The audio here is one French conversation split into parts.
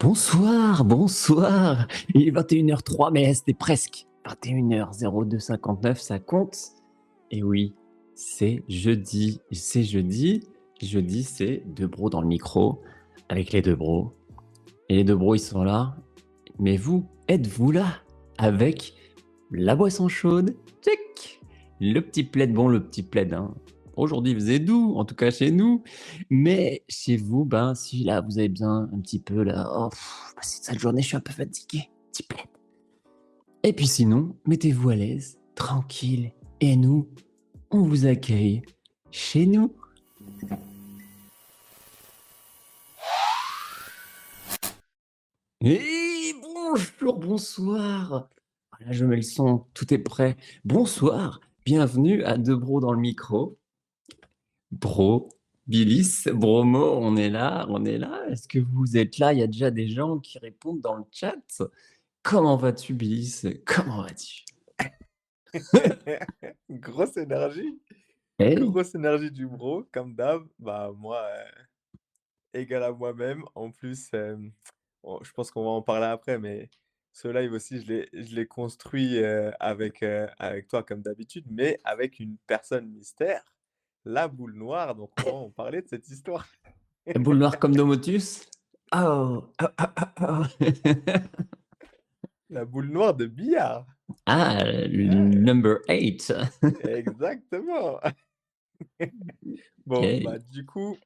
Bonsoir, bonsoir. Il est 21h03, mais c'était presque. 21h02:59, ça compte. Et oui, c'est jeudi. C'est jeudi. Jeudi, c'est deux bros dans le micro, avec les deux bros. Et les deux bros, ils sont là. Mais vous, êtes-vous là? Avec la boisson chaude? Check. Le petit plaid, bon, le petit plaid, hein. Aujourd'hui, il faisait doux, en tout cas chez nous. Mais chez vous, ben, si là, vous avez besoin un petit peu, là, oh, c'est cette journée, je suis un peu fatigué. Petit plaid. Et puis sinon, mettez-vous à l'aise, tranquille. Et nous, on vous accueille chez nous. Et bonjour, bonsoir. Voilà, je mets le son, tout est prêt. Bonsoir, bienvenue à Deux Bros dans le micro. Bro, Bilis, Bromo, on est là, on est là. Est-ce que vous êtes là? Il y a déjà des gens qui répondent dans le chat. Comment vas-tu, Bilis? Comment vas-tu? Grosse énergie, Hey, grosse énergie du bro, comme d'hab. Bah, moi, égal à moi-même. En plus, je pense qu'on va en parler après, mais ce live aussi, je l'ai construit, avec toi comme d'habitude, mais avec une personne mystère, la boule noire, donc on va en parler de cette histoire. boule noire comme Domotus? Oh, oh, oh, oh, oh. La boule noire de billard. Ah, Ouais, number 8. exactement. Bon, Ok. bah, du coup,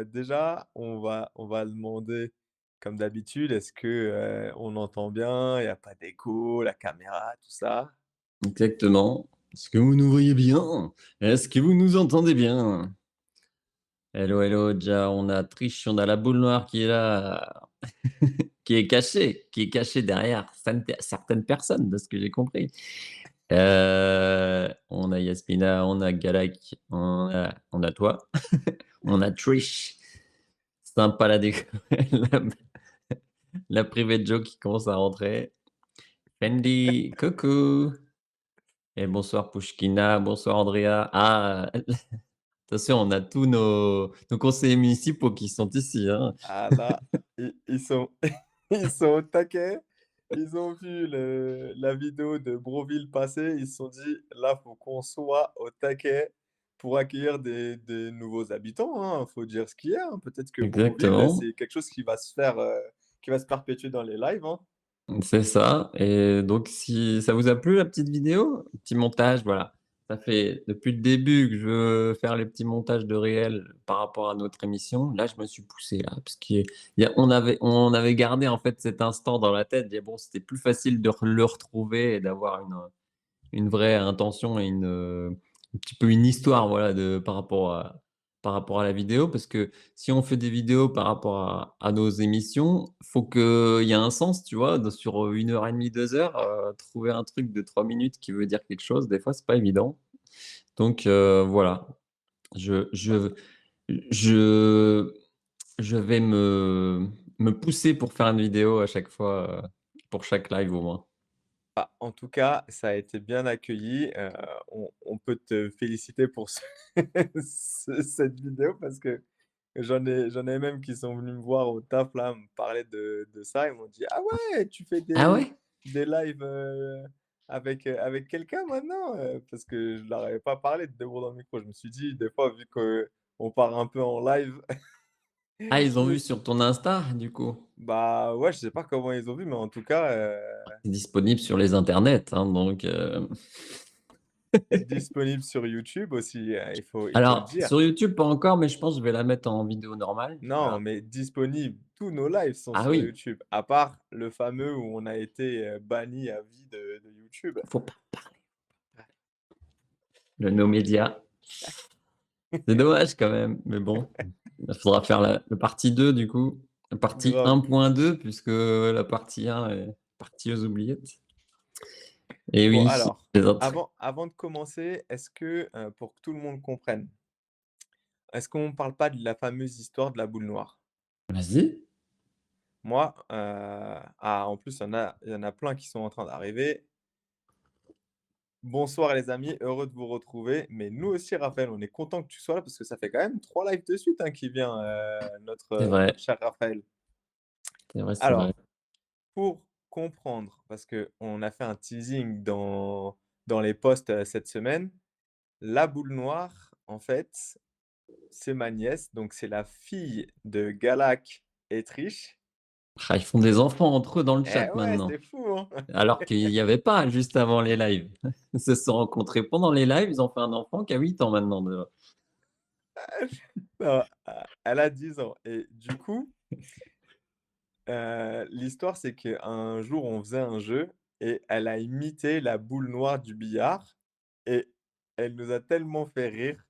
déjà, on va demander, comme d'habitude, est-ce que, on entend bien? Il y a pas d'écho, la caméra, tout ça? Exactement. Est-ce que vous nous voyez bien? Est-ce que vous nous entendez bien? Hello, hello, déjà, on a Trish, on a la boule noire qui est là, qui est cachée derrière certaines personnes, de ce que j'ai compris. On a Yasmina, on a Galak, on a toi, on a Trish. Sympa la déco, la, la private joke qui commence à rentrer. Fendi, coucou. Et bonsoir Pushkina, bonsoir Andrea. Ah, attention, on a tous nos conseillers municipaux qui sont ici, hein. Ah là, ils sont ils sont au taquet. Ils ont vu la vidéo de Broville passer, ils se sont dit: «Là, faut qu'on soit au taquet pour accueillir des nouveaux habitants, hein». Faut dire ce qu'il y a, hein. Peut-être que Broville, Exactement, c'est quelque chose qui va se faire, qui va se perpétuer dans les lives, hein. c'est ça. Et donc, si ça vous a plu la petite vidéo, petit montage, voilà. Ça fait depuis le début que je veux faire les petits montages de réel par rapport à notre émission. Là, je me suis poussé là, parce on avait gardé en fait cet instant dans la tête. Et bon, c'était plus facile de le retrouver et d'avoir une vraie intention et un petit peu une histoire, voilà, par rapport à la vidéo. Parce que si on fait des vidéos par rapport à nos émissions, faut qu'il y ait un sens, tu vois? Sur 1 heure et demie, 2 heures, trouver un truc de 3 minutes qui veut dire quelque chose, des fois, c'est pas évident. Donc voilà, je Bah je je je vais me pousser pour faire une vidéo à chaque fois, pour chaque live au moins. En tout cas, ça a été bien accueilli. On peut te féliciter pour cette vidéo parce que j'en ai même qui sont venus me voir au taf là, me parler de ça. Ils m'ont dit: «Ah ouais, tu fais Ah des ouais? des lives, avec quelqu'un maintenant?» Parce que je leur avais pas parlé de Debout dans le micro. Je me suis dit, des fois, vu qu'on part un peu en live, Ah, ils je ont me vu suis sur ton Insta, du coup? bah, ouais, je sais pas comment ils ont vu, mais en tout cas, C'est disponible sur les internets, hein, donc disponible sur YouTube aussi, il faut le alors dire. sur YouTube, pas encore, mais je pense que je vais la mettre en vidéo normale, Non, voilà. mais disponible. Tous nos lives sont Ah sur oui, YouTube, à part le fameux où on a été, bannis à vie de YouTube. faut pas parler, de nos médias. C'est dommage quand même, mais bon, il faudra faire la partie 2 du coup, la partie Grave. 1.2 puisque la partie 1 est partie aux oubliettes. Et Bon oui, alors, les autres. avant de commencer, est-ce que, pour que tout le monde comprenne, est-ce qu'on ne parle pas de la fameuse histoire de la boule noire? Vas-y. Moi, en plus, il y en a plein qui sont en train d'arriver. Bonsoir les amis, heureux de vous retrouver. Mais nous aussi, Raphaël, on est content que tu sois là parce que ça fait quand même 3 lives de suite, hein, qu'il vient, notre, C'est vrai, cher Raphaël. C'est vrai, c'est vrai. Alors, pour comprendre, parce qu'on a fait un teasing dans les posts, cette semaine, la boule noire, en fait, c'est ma nièce, donc c'est la fille de Galak et Trish. Ah, ils font des enfants entre eux dans le Eh chat ouais, maintenant. c'est fou, hein? Alors qu'il y avait pas juste avant les lives. Ils se sont rencontrés pendant les lives, ils ont fait un enfant qui a 8 ans maintenant déjà. Non, elle a 10 ans et du coup, l'histoire, c'est qu'un jour, on faisait un jeu et elle a imité la boule noire du billard et elle nous a tellement fait rire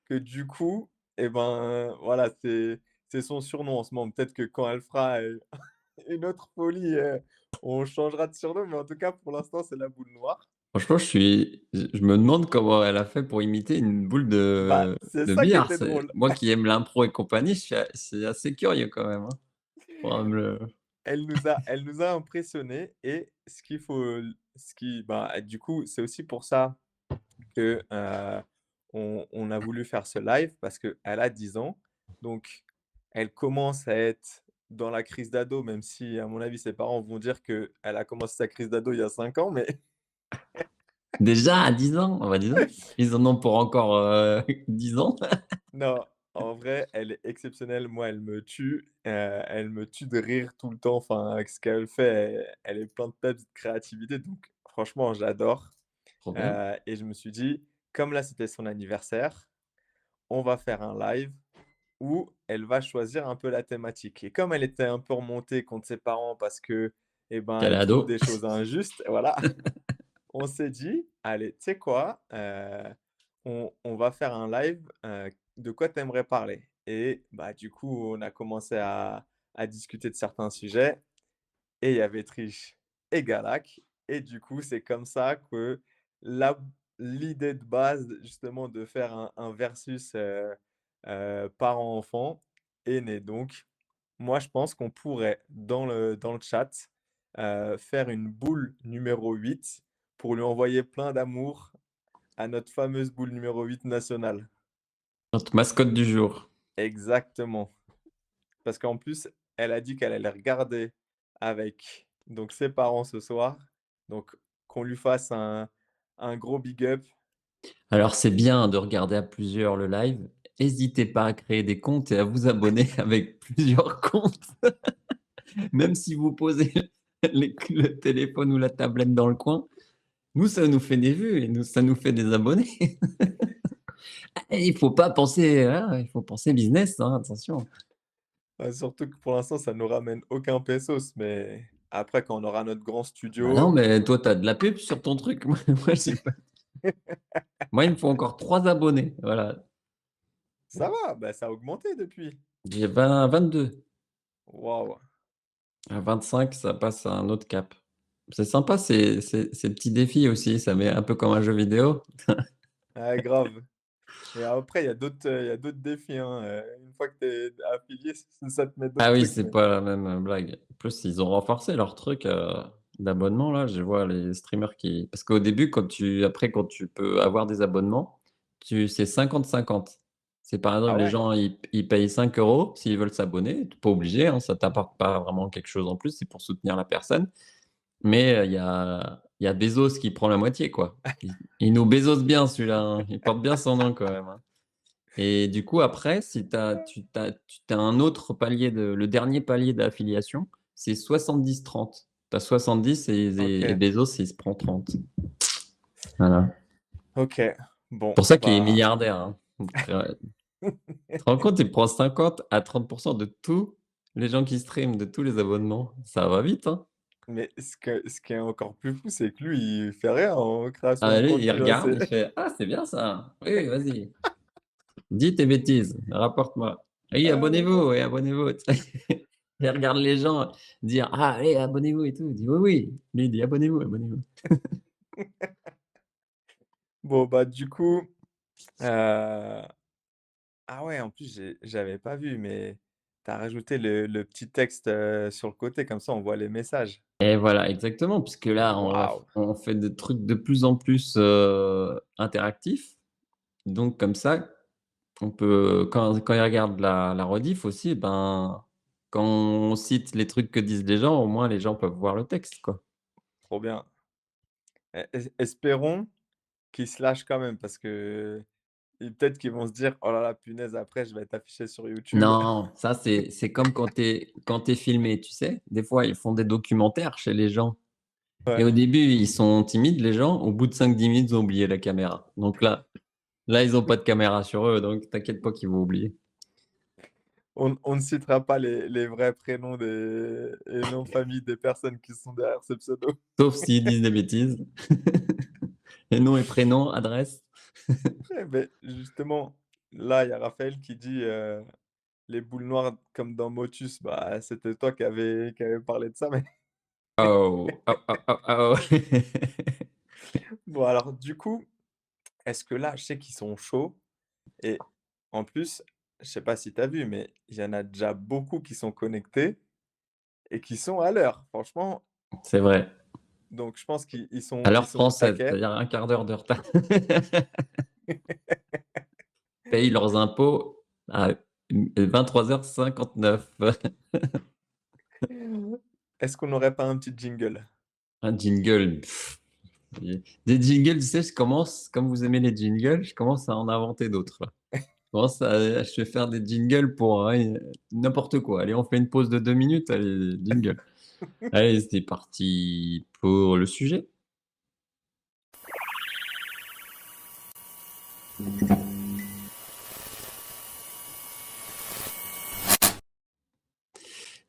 que du coup, et ben, voilà, c'est son surnom en ce moment. Peut-être que quand elle fera, une autre folie, on changera de surnom, mais en tout cas, pour l'instant, c'est la boule noire. Franchement, je me demande comment elle a fait pour imiter une boule Bah, c'est de ça qui billard. était C'est drôle. moi qui aime l'impro et compagnie, je suis assez curieux quand même, hein. Faudra me le Elle nous a impressionnés et bah, du coup, c'est aussi pour ça que, on a voulu faire ce live parce qu'elle a 10 ans, donc elle commence à être dans la crise d'ado, même si à mon avis ses parents vont dire qu'elle a commencé sa crise d'ado il y a 5 ans, mais déjà à 10 ans? Oh bah, dis donc, ils en ont pour encore, 10 ans. non, en vrai, elle est exceptionnelle. Moi, elle me tue de rire tout le temps. Enfin, avec ce qu'elle fait, elle est plein de peps, de créativité, donc franchement, j'adore. Trop bien. Et je me suis dit: «Comme là, c'était son anniversaire, on va faire un live où elle va choisir un peu la thématique» et comme elle était un peu remontée contre ses parents parce que, eh ben, Qu'elle est elle trouve ado. des choses injustes, voilà, on s'est dit: «Allez, tu sais quoi? On va faire un live, de quoi tu aimerais parler?» et bah, du coup, on a commencé à discuter de certains sujets et il y avait Trish et Galak et du coup, c'est comme ça que la l'idée de base, justement, de faire un versus, parents-enfants est née. Donc moi, je pense qu'on pourrait, dans le chat, faire une boule numéro 8 pour lui envoyer plein d'amour à notre fameuse boule numéro 8 nationale. Notre mascotte du jour. Exactement. Parce qu'en plus, elle a dit qu'elle allait regarder avec donc ses parents ce soir. Donc qu'on lui fasse un gros big up. Alors c'est bien de regarder à plusieurs le live. Hésitez pas à créer des comptes et à vous abonner avec plusieurs comptes. Même si vous posez le téléphone ou la tablette dans le coin, nous, ça nous fait des vues et nous, ça nous fait des abonnés. Et il faut penser business, hein, attention. Bah, surtout que pour l'instant, ça nous ramène aucun pesos, mais après quand on aura notre grand Bah non, studio, mais toi, tu as de la pub sur ton truc. Moi, j'ai pas. Moi, il me faut encore 3 abonnés. Voilà. ça va, bah, ça a augmenté depuis. J'ai 22. Waouh! À 25, ça passe à un autre cap. C'est sympa ces petits défis aussi. Ça met un peu comme un jeu vidéo. Ah grave. Et après il y a d'autres défis, hein, une fois que tu es affilié, ça te met d'autres Ah oui, trucs, c'est mais pas la même, blague. En plus, ils ont renforcé leur truc, d'abonnement là. Je vois les streamers qui parce qu'au début, quand tu peux avoir des abonnements, c'est 50-50. C'est par ah exemple, les ouais? gens, ils payent 5 € s'ils veulent s'abonner. Tu es pas obligé, hein, ça t'apporte pas vraiment quelque chose en plus, c'est pour soutenir la personne. Mais, il y a Bezos qui prend la moitié, quoi. Il nous Bezos bien celui-là, hein. Il porte bien son nom quand même, hein. Et du coup, après, si tu as un autre palier le dernier palier d'affiliation, c'est 70-30. Tu as 70 et OK, Bezos, il se prend 30. Voilà. OK. Bon, Pour ça qu'il est bah milliardaire, hein. Donc, tu te rends compte, il prend 50 à 30 de tous les gens qui streament, de tous les abonnements. Ça va vite, hein. mais ce qui est encore plus fou, c'est que lui, il fait rien en création de Allez, il contenu, hein, regarde, c'est il fait: «Ah, c'est bien ça. Oui, oui, vas-y. Dis tes bêtises, rapporte-moi. Oui, ah abonnez-vous, j'adore. oui, abonnez-vous». Il regarde les gens dire: «Ah, allez, abonnez-vous et tout». Il dit: «Oui, oui». Lui, il dit: «Abonnez-vous, abonnez-vous». Bon, bah, du coup, heu ah ouais, en plus, j'avais pas vu, mais tu as rajouté le petit texte, sur le côté, comme ça, on voit les messages. Et voilà, exactement, puisque là, Waouh! on fait des trucs de plus en plus, interactifs. Donc comme ça, on peut quand ils regardent la rediff aussi, ben, quand on cite les trucs que disent les gens, au moins les gens peuvent voir le texte, quoi. Trop bien. Espérons qu'ils se lâchent quand même parce que peut-être qu'ils vont se dire: «Oh là là, punaise, après je vais être affiché sur YouTube». Non, ça c'est comme quand tu es filmé, tu sais? Des fois, ils font des documentaires chez les gens et Ouais. au début, ils sont timides les gens, au bout de 5-10 minutes, ils ont oublié la caméra. Donc là, ils ont pas de caméra sur eux, donc t'inquiète pas qu'ils vont oublier. On ne citera pas les vrais prénoms des et noms de famille des personnes qui sont derrière ce pseudo. Sauf s'ils disent des bêtises. Les noms et prénoms, adresse. Eh beh, justement, là, il y a Raphaël qui dit, les boules noires comme dans Motus. Bah, c'était toi qui avait parlé de ça, mais Oh, oh, oh, oh, oh. bon, alors du coup, est-ce que là, je sais qu'ils sont chauds et en plus, je sais pas si tu as vu, mais il y en a déjà beaucoup qui sont connectés et qui sont à l'heure. Franchement, C'est vrai. donc je pense qu'ils À ils l'heure sont au française, taquet. c'est-à-dire un quart d'heure de retard. Payent leurs impôts à 23h59. Est-ce qu'on n'aurait pas un petit jingle? Un jingle. Des jingles, tu sais, je commence, comme vous aimez les jingles, je commence à en inventer d'autres, là. Je vais faire des jingles pour n'importe quoi. Allez, on fait une pause de 2 minutes. Allez, jingle. Allez, c'est parti pour le sujet.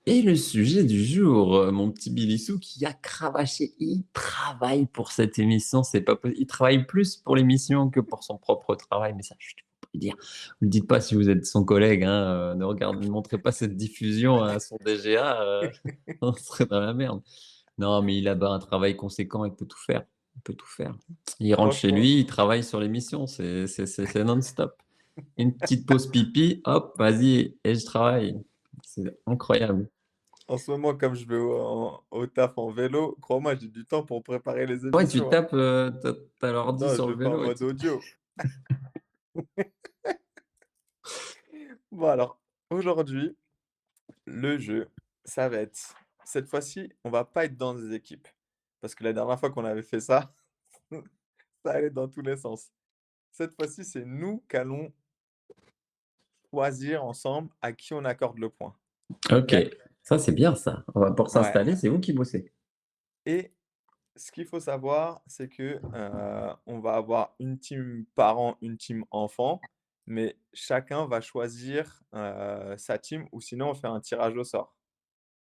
Et le sujet du jour, mon petit Bilissou qui a cravaché, il travaille pour cette émission, c'est pas possi il travaille plus pour l'émission que pour son propre travail, mais ça, chut, faut pas le dire. Vous le dites pas si vous êtes son collègue, hein, ne montrez pas cette diffusion à son DGA, on serait dans la merde. Non, mais il a un travail conséquent, il peut tout faire, il peut tout faire. Il rentre chez Franchement, lui, il travaille sur l'émission, c'est non-stop. Une petite pause pipi, hop, vas-y et je travaille. C'est incroyable. en ce moment, comme je vais au taf en vélo, crois-moi, j'ai du temps pour préparer les Ouais, tu émissions, hein. tapes, tu as l'ordi Non, sur je le le fais en vélo et mode tu audio. Bon alors, aujourd'hui, le jeu, ça va être cette fois-ci, on va pas être dans des équipes. Parce que la dernière fois qu'on avait fait ça, ça allait dans tous les sens. Cette fois-ci, c'est nous qu'allons choisir ensemble à qui on accorde le point. OK, OK? ça c'est bien ça. On va pour Ouais. s'installer, c'est vous qui bossez. Et ce qu'il faut savoir, c'est que, on va avoir une team parent, une team enfant, mais chacun va choisir, sa team ou sinon on fait un tirage au sort.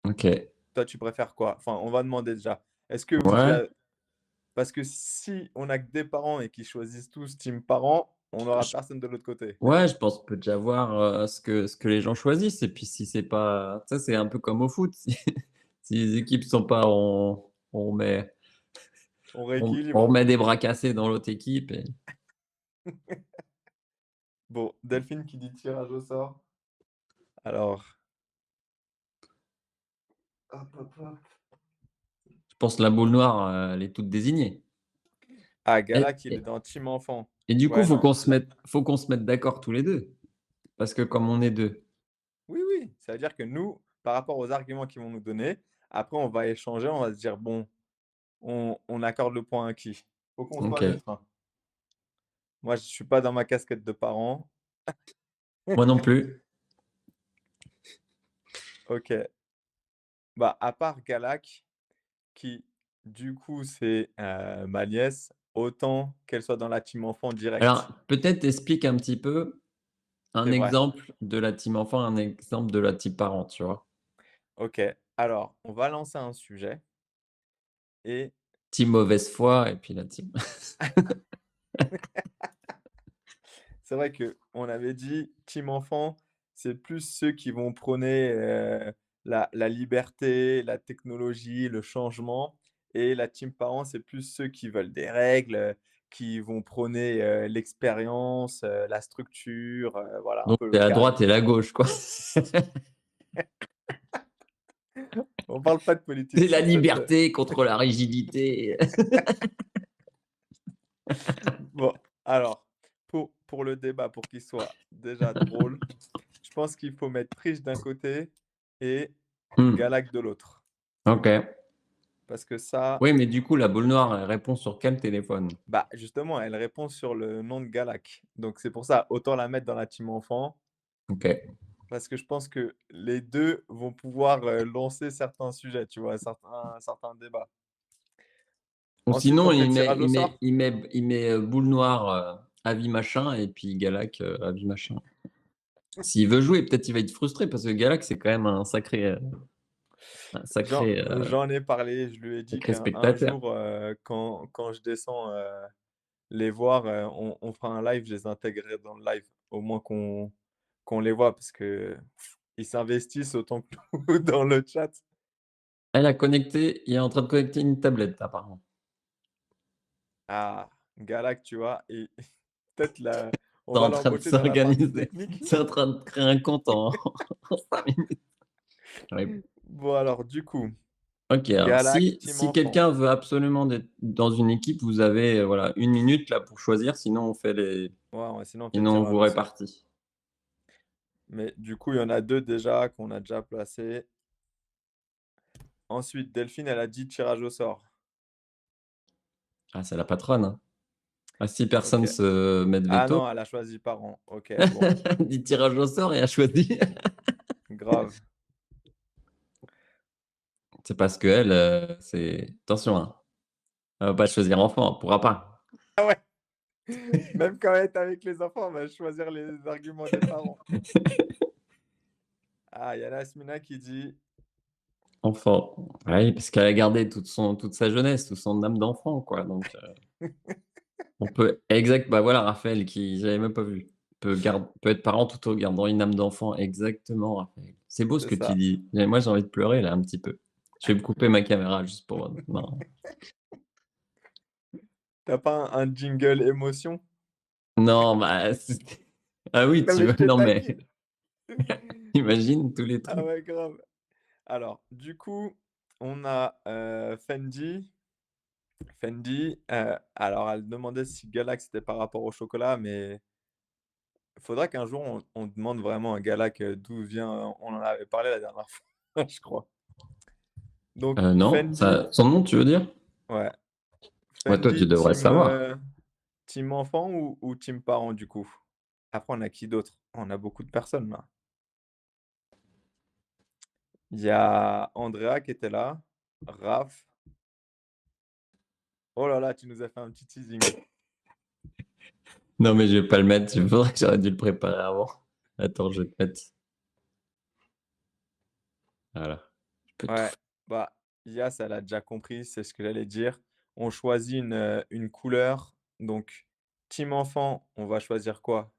OK. Toi, tu préfères quoi? Enfin, on va demander déjà. Est-ce que vous Ouais, a parce que si on a que des parents et qu'ils choisissent tous team parents, on n'aura je personne de l'autre côté. ouais, je pense qu'on peut déjà voir, ce que les gens choisissent et puis si c'est pas ça c'est un peu comme au foot, si les équipes sont pas on met On on rééquilibre. remet des bras cassés dans l'autre équipe et Bon, Delphine qui dit tirage au sort. Alors, hop, hop, hop. je pense la boule noire, elle est toute désignée Ah, et Galak, il est et dans team enfant. et du coup, Ouais, non. faut qu'on se mette d'accord tous les 2 parce que comme on est 2. Oui, oui, ça veut dire que nous, par rapport aux arguments qu'ils vont nous donner, après on va échanger, on va se dire: «Bon, on accorde le point à qui?» Faut qu'on soit OK. neutre, hein. Moi, je suis pas dans ma casquette de parent. Moi non plus. OK. Bah, à part Galak qui, du coup, c'est, ma nièce, autant qu'elle soit dans la team enfant Alors, direct. peut-être explique un petit peu un C'est vrai. exemple de la team enfant, un exemple de la team parent, tu vois? OK. Alors, on va lancer un sujet et Team mauvaise foi et puis la team c'est vrai qu'on avait dit team enfant, c'est plus ceux qui vont prôner, la liberté, la technologie, le changement et la team parent, c'est plus ceux qui veulent des règles, qui vont prôner, l'expérience, la structure, voilà, un donc peu tu le es à cadre. droite et la gauche, quoi. On parle pas de politique C'est la sur cette, liberté contre la rigidité. bon, alors, pour le débat, pour qu'il soit déjà drôle, je pense qu'il faut mettre triche d'un côté et Hmm. Galac de l'autre. Ok. Parce que ça, Oui, mais du coup, la boule noire, elle répond sur quel téléphone? bah, justement, elle répond sur le nom de Galac. Donc c'est pour ça, autant la mettre dans la team enfant, Ok. parce que je pense que les 2 vont pouvoir, lancer certains sujets, tu vois? Certains débats. Ou Ensuite, sinon, on fait tirage au sort? il met boule noire, avis machin, et puis Galac, avis machin. S'il veut jouer, peut-être il va être frustré parce que Galac, c'est quand même un sacré, J'en ai parlé, je lui ai dit sacré qu'un spectateur. jour, quand je descends, les voir, on fera un live, je les intégrerai dans le live. Au moins qu'on les voit parce qu'ils s'investissent autant que nous dans le chat. Il est en train de connecter une tablette, apparemment. Ah, Galac, tu vois? Et peut-être là, on C'est va en train de l'embaucher dans la partie s'organiser. technique. C'est en train de créer un compte en, en 5 minutes. Ouais. Bon alors du coup, Ok, alors Galac, team si enfant. quelqu'un veut absolument être dans une équipe, vous avez voilà, 1 minute là pour choisir, sinon Ouais, sinon on fait sinon on tirage vous au sort. répartit. Mais du coup, il y en a 2 déjà qu'on a déjà placés. Ensuite, Delphine, elle a dit tirage au sort. Ah, c'est la patronne, hein. Ah, si personne OK. se met de Ah veto, non, elle a choisi parent. OK, bon, dit tirage au sort et a choisi. grave. C'est parce que elle, c'est attention, hein, elle va pas choisir enfant, elle pourra pas. Ah ouais, même quand elle est avec les enfants, on va choisir les arguments des parents. Ah, il y a Yasmina qui dit Enfant. Oui, parce qu'elle a gardé toute sa jeunesse, toute son âme d'enfant, quoi. Donc, on peut, exact, bah voilà, Raphaël, qui, j'avais même pas vu, peut être parent tout en gardant une âme d'enfant. Exactement, Raphaël. C'est beau ce c'est que tu ça. dis. Moi, j'ai envie de pleurer, là, un petit peu. Je vais me couper ma caméra juste pour, non. T'as pas un jingle émotion? Non, bah, ah oui, Non tu mais veux, je te non, mais, taquine. imagine tous les Ah trucs. ouais, grave. Alors, du coup, on a, Fendi. Fendi, alors elle demandait si Galax c'était par rapport au chocolat, mais il faudra qu'un jour on demande vraiment à Galac, d'où vient, on en avait parlé la dernière fois, je crois. Donc Non, Fendi, son nom, tu veux dire? ouais, Ouais, toi, tu Fendi devrais le savoir. team enfant ou team parent du coup? Après on a qui d'autre? On a beaucoup de personnes là. Il y a Andrea qui était là, Raph. Oh là là, tu nous as fait un petit teasing. Non, mais je vais pas le mettre. Il faudrait que j'aurais dû le préparer avant. Attends, je vais te mettre. Voilà. Je peux tout Ouais, bah, Yas, elle a déjà compris, c'est ce que j'allais dire. On choisit une couleur, donc team enfant, on va choisir quoi?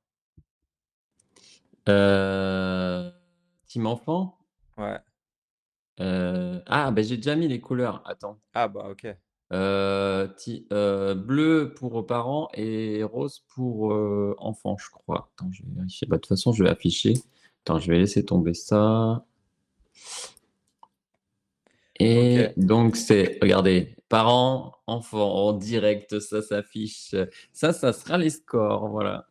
Euh, Team enfant? Ouais. Ah, ben j'ai déjà mis les couleurs. Attends. Ah bah, OK. Bleu pour parents et rose pour enfants, je crois. Attends, je vais vérifier. Bah, de toute façon, je vais afficher. Attends, je vais laisser tomber ça. Et OK. donc, regardez, parents, enfants, en direct, ça s'affiche. Ça sera les scores. Voilà.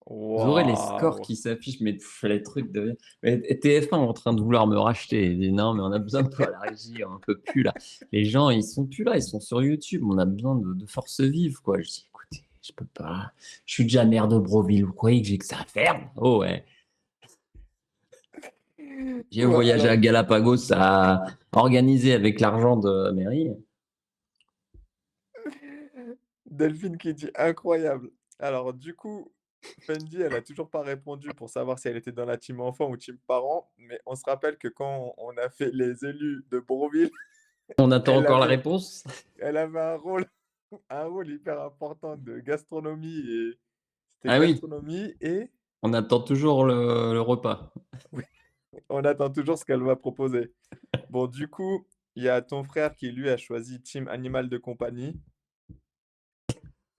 Vous aurez les scores Waouh! qui s'affichent, mais les trucs de. Mais TF1 est en train de vouloir me racheter. Il dit non, mais on a besoin de toi à la régie, on peut plus là. Les gens, ils sont plus là, ils sont sur YouTube. On a besoin de force vive, quoi. Je dis, écoutez, je peux pas. Je suis déjà maire de Broville. Vous croyez que j'ai que ça à faire? Oh ouais. J'ai Ouais, voyagé à alors Galapagos à organiser avec l'argent de la mairie. Delphine qui dit: «Incroyable». Alors du coup, Fendi, elle a toujours pas répondu pour savoir si elle était dans la team enfant ou team parent, mais on se rappelle que quand on a fait les élus de Bourvil, On attend elle encore la avait réponse. elle avait un rôle hyper important de gastronomie et c'était Ah oui, gastronomie et on attend toujours le repas. oui, on attend toujours ce qu'elle va proposer. Bon, du coup, il y a ton frère qui, lui, a choisi team animal de compagnie,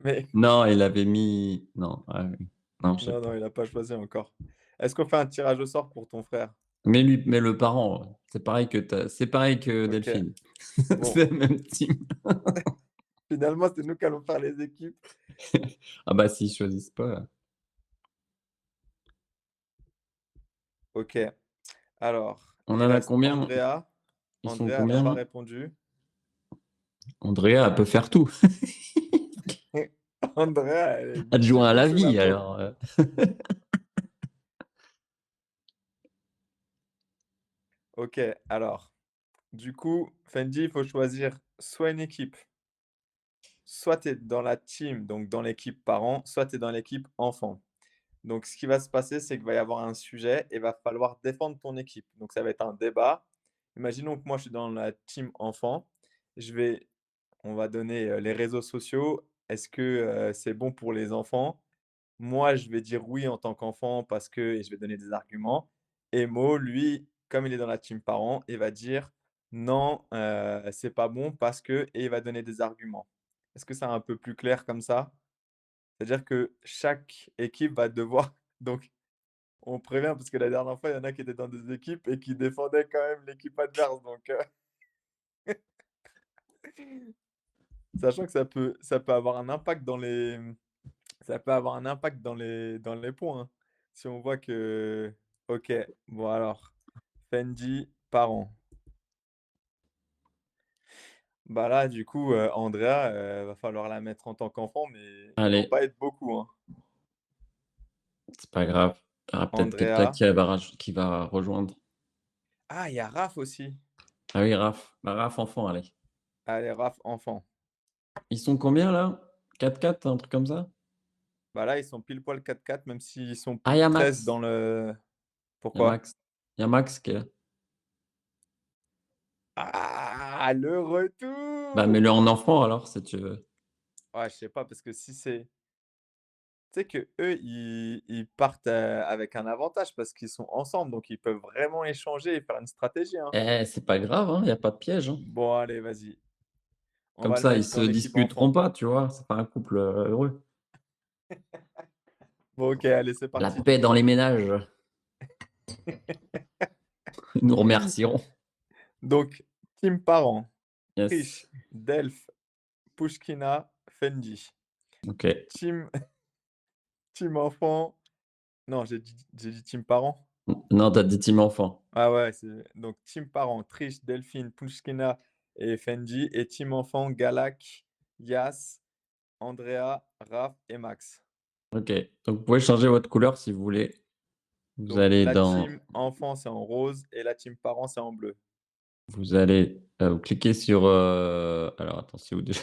mais Non, il avait mis. Non, ah oui. Non, je sais non, non, pas. il a pas choisi encore. Est-ce qu'on fait un tirage au sort pour ton frère? Mais le parent, ouais. C'est pareil que OK. Delphine. Bon, C'est le même team. finalement, c'est nous qui allons faire les équipes. Ah bah s'ils choisissent pas. OK. Alors, On Il en a reste combien? Andrea. Ils sont Andrea n'a pas combien? répondu. Andrea, elle peut faire tout. Andrea, elle est Adjoint à la multifonction, la vie, pauvre. alors. OK, alors, du coup, Fendi, il faut choisir soit une équipe, soit tu es dans la team, donc dans l'équipe parent, soit tu es dans l'équipe enfant. Donc, ce qui va se passer, c'est qu'il va y avoir un sujet et il va falloir défendre ton équipe. Donc, ça va être un débat. Imaginons que moi, je suis dans la team enfant. Je vais, on va donner les réseaux sociaux. Est-ce que c'est bon pour les enfants? Moi, je vais dire oui en tant qu'enfant parce que, et je vais donner des arguments. Et Mo, lui, comme il est dans la team parent, il va dire non, c'est pas bon parce que, et il va donner des arguments. Est-ce que c'est un peu plus clair comme ça? C'est-à-dire que chaque équipe va devoir donc on prévient parce que la dernière fois, il y en a qui étaient dans des équipes et qui défendaient quand même l'équipe adverse donc sachant que ça peut avoir un impact dans les, ça peut avoir un impact dans les points, hein. Si on voit que OK, bon alors, Fendi, parents. Bah là, du coup, Andrea, va falloir la mettre en tant qu'enfant, mais ils vont Allez, pas être beaucoup, hein. c'est pas grave. Il y aura peut-être quelqu'un Andrea. qui va rejoindre. Ah, il y a Raph aussi. Ah oui, Raph. Bah, Raph, enfant, allez. Allez, Raph, enfant. Ils sont combien là? 4-4, un truc comme ça? Bah là, ils sont pile poil 4-4, même s'ils sont Ah, il y a 13 Max. dans le Il y a pourquoi? Max. Il y a Max qui est là. Ah! Le Bah, retour! mets-le en enfant alors, si tu veux. Ouais, je sais pas parce que si c'est tu sais qu'eux, ils partent, avec un avantage parce qu'ils sont ensemble, donc ils peuvent vraiment échanger et faire une stratégie, hein. Eh, c'est pas grave, hein, il y a pas de piège, hein. Bon allez, vas-y, on Comme va le ça, ils mettre se dans l'équipe disputeront enfant. pas, tu vois? C'est pas un couple, heureux. Bon OK, allez, c'est La parti du paix dans coup. les ménages. Nous remercierons. Donc team parents, Yes. Triche, Delph, Pushkina, Fendi. OK. Team team enfant, non, j'ai dit team parents? Non, tu as dit team enfant. Ah ouais, c'est donc team parents, Trish, Delphine, Pushkina et Fendi et team enfant, Galak, Yas, Andrea, Raph et Max. OK. Donc vous pouvez changer votre couleur si vous voulez. Vous Donc allez la dans team enfant, c'est en rose et la team parents, c'est en bleu. vous allez, vous cliquez sur, alors attends, c'est où déjà?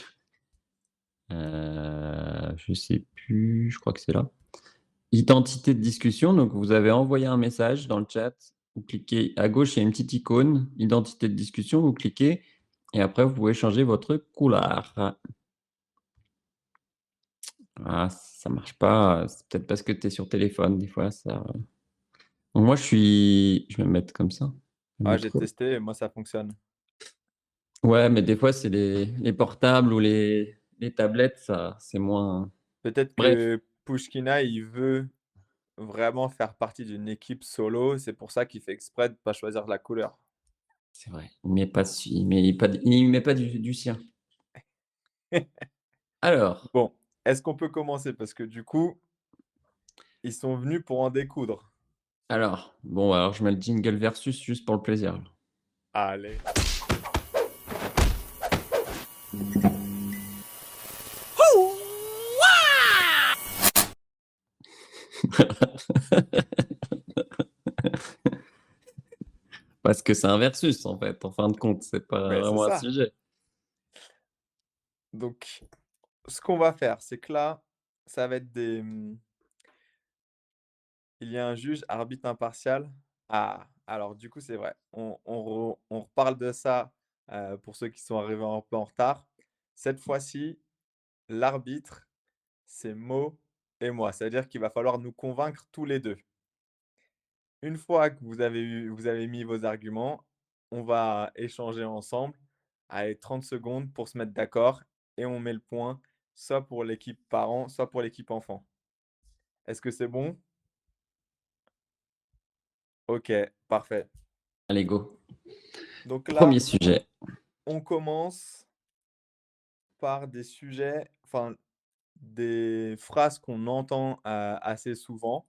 Je sais plus, je crois que c'est là. Identité de discussion, donc vous avez envoyé un message dans le chat, vous cliquez à gauche, il y a une petite icône, identité de discussion, vous cliquez et après vous pouvez changer votre couleur. Ah, ça marche pas, c'est peut-être parce que tu es sur téléphone, des fois ça donc moi je vais me mettre comme ça. Je vais Ah, mettre j'ai quoi? testé et moi ça fonctionne. Ouais, mais des fois c'est les portables ou les tablettes, ça c'est moins Peut-être bref, que Pushkina, il veut vraiment faire partie d'une équipe solo, c'est pour ça qu'il fait exprès de pas choisir la couleur. c'est vrai. Il met pas du sien. Alors Bon, est-ce qu'on peut commencer? Parce que du coup, ils sont venus pour en découdre. bon, alors je mets le jingle versus juste pour le plaisir. Allez. Parce que c'est un versus en fait, en fin de compte, c'est pas Mais c'est vraiment un ça. sujet. Donc, ce qu'on va faire, c'est que là, ça va être il y a un juge arbitre impartial. Ah, alors du coup, c'est vrai. On reparle de ça pour ceux qui sont arrivés un peu en retard. Cette fois-ci, l'arbitre, c'est Mo et moi. C'est-à-dire qu'il va falloir nous convaincre tous les deux. Une fois que vous avez mis vos arguments, on va échanger ensemble. Allez, 30 secondes pour se mettre d'accord et on met le point, soit pour l'équipe parent, soit pour l'équipe enfant. Est-ce que c'est bon? OK, parfait. Allez go. Donc Premier là, sujet. on commence par des sujets, enfin des phrases qu'on entend assez souvent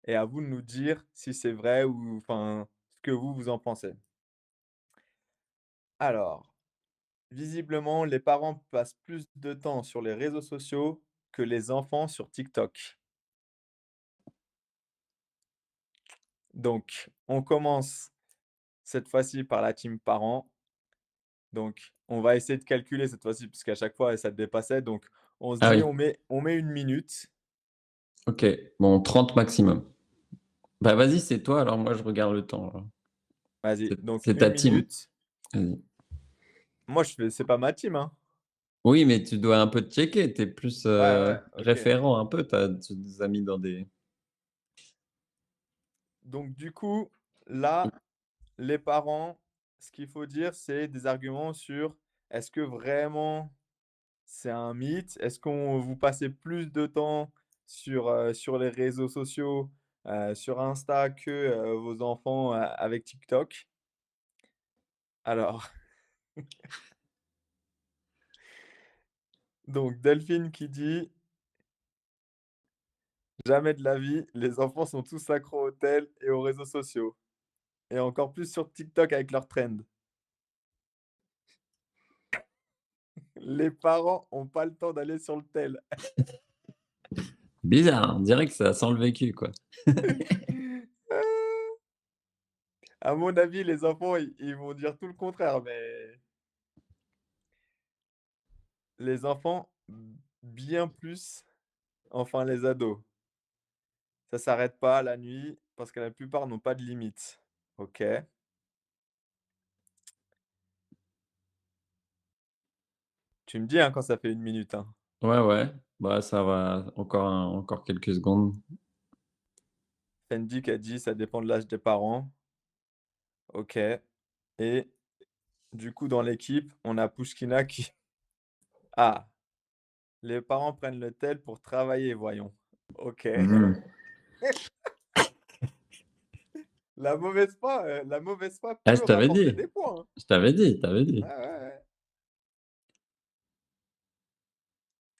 et à vous de nous dire si c'est vrai ou enfin que vous en pensez. Alors, visiblement, les parents passent plus de temps sur les réseaux sociaux que les enfants sur TikTok. Donc, on commence cette fois-ci par la team parents. Donc, on va essayer de calculer cette fois-ci, puisqu'à chaque fois, ça dépassait. Donc, on se Ah dit, oui, on met 1 minute. ok. Bon, 30 maximum. Bah vas-y, c'est toi, alors moi je regarde le temps, là. Vas-y, donc C'est une ta team. minute. Vas-y. Moi, c'est pas ma team, hein. Oui, mais tu dois un peu te checker. Tu es plus Ouais, ouais, OK. référent un peu. Tu nous as mis dans des. Donc du coup, là, les parents, ce qu'il faut dire, c'est des arguments sur est-ce que vraiment c'est un mythe? Est-ce qu'on vous passez plus de temps sur les réseaux sociaux, sur Insta que, vos enfants, avec TikTok? Alors, donc Delphine qui dit: «Jamais de la vie, les enfants sont tous accros au tel et aux réseaux sociaux et encore plus sur TikTok avec leurs trends. Les parents ont pas le temps d'aller sur le tel». Bizarre, hein, on dirait que ça sent le vécu, quoi. À mon avis, les enfants, ils vont dire tout le contraire, mais les enfants, bien plus, enfin les ados. Ça s'arrête pas la nuit parce que la plupart n'ont pas de limite. OK. Tu me dis, hein, quand ça fait 1 minute, hein. Ouais, ouais. Bah, ça va. Encore quelques secondes. Fendi qui a dit: «Ça dépend de l'âge des parents». OK et du coup, dans l'équipe, on a Pushkina qui ah, les parents prennent le tel pour travailler, voyons. OK. Mmh. La mauvaise foi Ah, peut rapporter des points, hein. Je t'avais dit, t'avais Ouais, dit. ouais, ouais.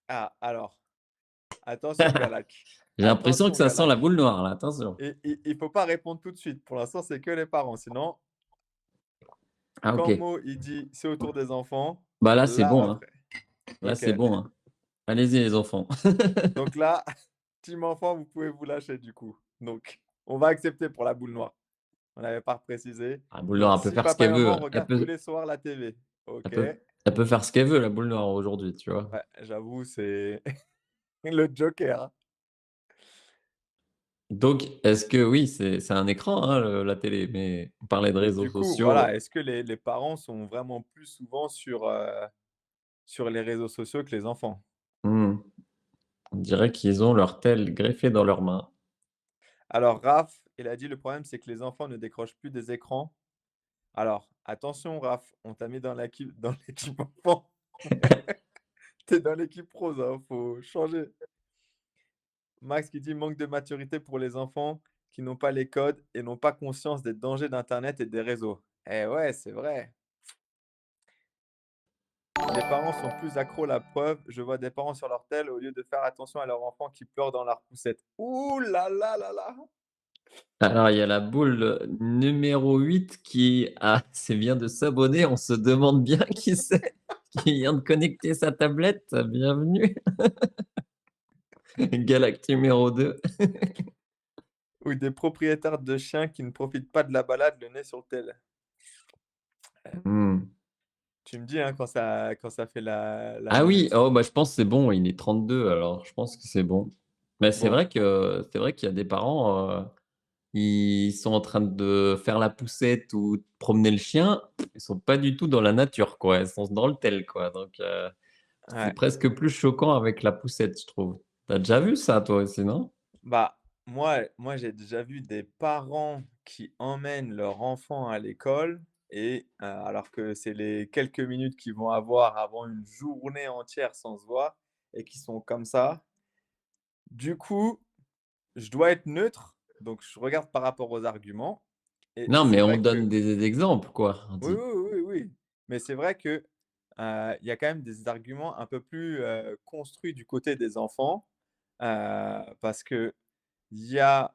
Ah, alors, attention Galak, J'ai l'impression que attention ça sent la Galak. boule noire, là, attention. Et il faut pas répondre tout de suite. Pour l'instant, c'est que les parents. Sinon, Ah, quand OK. Mo, il dit: «C'est au tour des enfants», Bah, là, c'est là, bon, hein. après. Là, OK. c'est bon, hein. Allez-y, les enfants. Donc là, team enfant, vous pouvez vous lâcher du coup. Donc, on va accepter pour la boule noire. On n'avait pas précisé. Ah, boule noire, Donc, elle peut si faire ce papa et qu'elle maman veut. regardent tous les soirs la TV, Elle OK. peut elle peut faire ce qu'elle veut, la boule noire, aujourd'hui, tu vois? Ouais, j'avoue, c'est le joker, hein. Donc, est-ce que oui, c'est un écran, hein, la télé, mais on parlait de Mais réseaux du coup, sociaux. voilà, est-ce que les parents sont vraiment plus souvent sur les réseaux sociaux que les enfants? Mmh. On dirait qu'ils ont leur tel greffé dans leurs mains. Alors Raph, il a dit: «Le problème, c'est que les enfants ne décrochent plus des écrans». Alors attention Raph, on t'a mis dans l'équipe enfant. Tu es dans l'équipe rose, hein, faut changer. Max qui dit: «Manque de maturité pour les enfants qui n'ont pas les codes et n'ont pas conscience des dangers d'internet et des réseaux». Eh ouais, c'est vrai. Les parents sont plus accros, la preuve, je vois des parents sur leur tel au lieu de faire attention à leurs enfants qui pleurent dans leur poussette. Ouh là là là là! Alors, il y a la boule, numéro 8 qui c'est vient de s'abonner. On se demande bien qui c'est, qui vient de connecter sa tablette. Bienvenue. Galaxy numéro 2. Ou des propriétaires de chiens qui ne profitent pas de la balade, le nez sur le tel. Mmh. Tu me dis, hein, quand ça fait la Ah oui, minute. oh bah, je pense que c'est bon, il est 32 alors je pense que c'est bon. Mais Bon, c'est vrai qu'il y a des parents, ils sont en train de faire la poussette ou de promener le chien, ils sont pas du tout dans la nature, quoi, ils sont dans le tel, quoi, donc c'est ouais. presque plus choquant avec la poussette, je trouve. Tu as déjà vu ça toi aussi, non? Bah, moi, j'ai déjà vu des parents qui emmènent leur enfant à l'école et alors que c'est les quelques minutes qu'ils vont avoir avant une journée entière sans se voir et qui sont comme ça. Du coup, je dois être neutre, donc je regarde par rapport aux arguments et Non, c'est mais on vrai donne que des exemples, quoi, on oui, dit. oui, oui, oui, oui, mais c'est vrai que, il y a quand même des arguments un peu plus, construits du côté des enfants, parce qu'il y a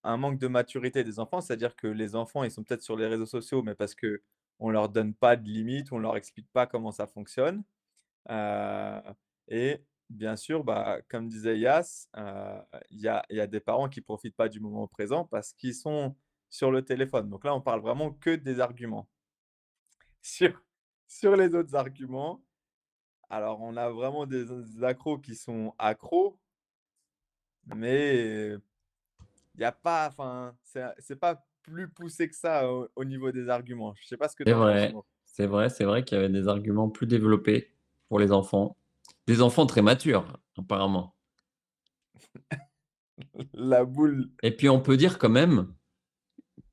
un manque de maturité des enfants. C'est-à-dire que les enfants, ils sont peut-être sur les réseaux sociaux, mais parce qu'on leur donne pas de limites, on leur explique pas comment ça fonctionne. Heu et bien sûr, bah, comme disait Yas, il y a des parents qui profitent pas du moment présent parce qu'ils sont sur le téléphone. Donc là, on parle vraiment que des arguments. Sur sur les autres arguments, alors on a vraiment des accros qui sont accros, mais il y a pas enfin, c'est pas plus poussé que ça au niveau des arguments. Je sais pas ce que tu en penses, Mo? C'est vrai qu'il y avait des arguments plus développés pour les enfants. Des enfants très matures, apparemment. La boule, Et puis on peut dire quand même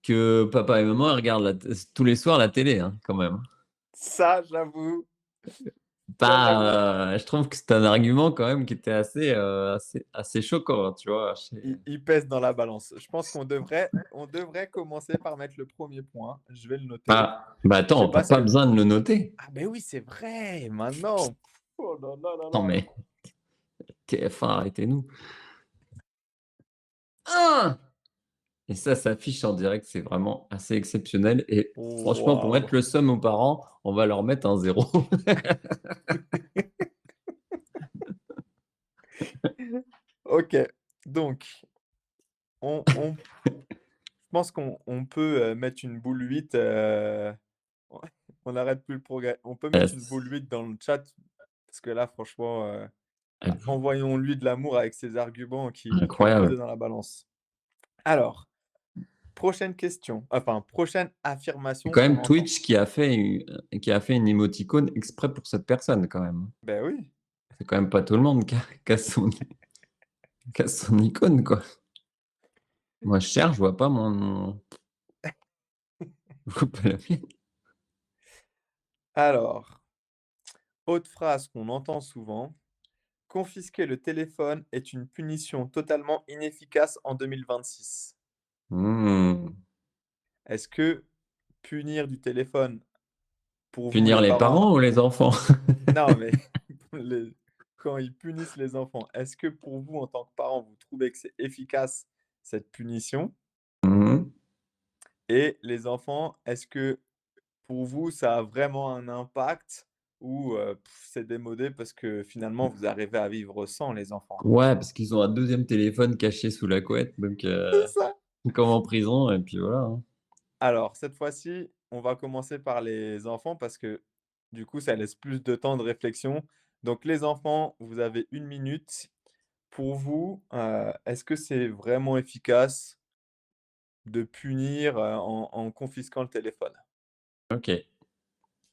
que papa et maman, ils regardent tous les soirs la télé, hein, quand même. ça j'avoue. Je trouve que c'est un argument quand même qui était assez choquant, tu vois. Il pèse dans la balance. Je pense qu'on devrait commencer par mettre le premier point. Je vais le noter. Bah Je sais attends, t'as pas ce pas que besoin de le noter. ah ben oui, c'est vrai, maintenant. Oh là là là Non là. mais TF1, arrêtez-nous. Ah! Et ça s'affiche en direct, c'est vraiment assez exceptionnel et franchement, pour Waouh! mettre le seum aux parents, on va leur mettre un 0. OK, donc on je pense qu'on peut, mettre une boule 8. On n'arrête plus le progrès. On peut mettre une boule 8 dans le chat parce que là, franchement, envoyons-lui de l'amour avec ses arguments qui ont pesé Incroyable. dans la balance. Alors, prochaine question, enfin, prochaine C'est affirmation quand qu'on même entend. Twitch qui a fait une émoticône exprès pour cette personne quand même. Ben oui. C'est quand même pas tout le monde qui a son icône, quoi. Moi, je cherche, je vois pas je vois pas la mienne. Alors, autre phrase qu'on entend souvent: «Confisquer le téléphone est une punition totalement inefficace en 2026». Mmh. Est-ce que punir du téléphone pour vous Punir les les parents parents ou les enfants? non, mais les quand ils punissent les enfants, est-ce que pour vous, en tant que parents, vous trouvez que c'est efficace cette punition? Mmh. Et les enfants, est-ce que pour vous, ça a vraiment un impact ou c'est démodé parce que finalement vous arrivez à vivre sans les enfants? Ouais, parce qu'ils ont un deuxième téléphone caché sous la couette, donc C'est ça. comme en prison et puis voilà, hein. Alors cette fois-ci, on va commencer par les enfants parce que du coup, ça laisse plus de temps de réflexion. Donc les enfants, vous avez 1 minute. Pour vous, est-ce que c'est vraiment efficace de punir, en confisquant le téléphone? OK.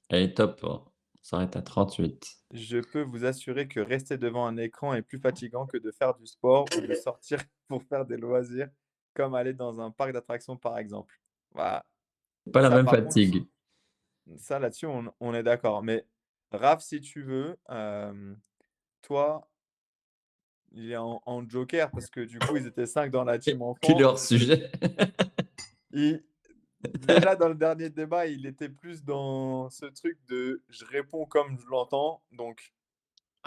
Allez top, on s'arrête à 38. Je peux vous assurer que rester devant un écran est plus fatigant que de faire du sport ou de sortir pour faire des loisirs, comme aller dans un parc d'attractions, par exemple. Voilà, Pas la ça même par contre, fatigue. ça là-dessus, on est d'accord. Mais Raph, si tu veux, toi, il est en joker parce que du coup, ils étaient 5 dans la team Quel enfant. hors sujet. Il déjà dans le dernier débat, il était plus dans ce truc de: «Je réponds comme je l'entends», donc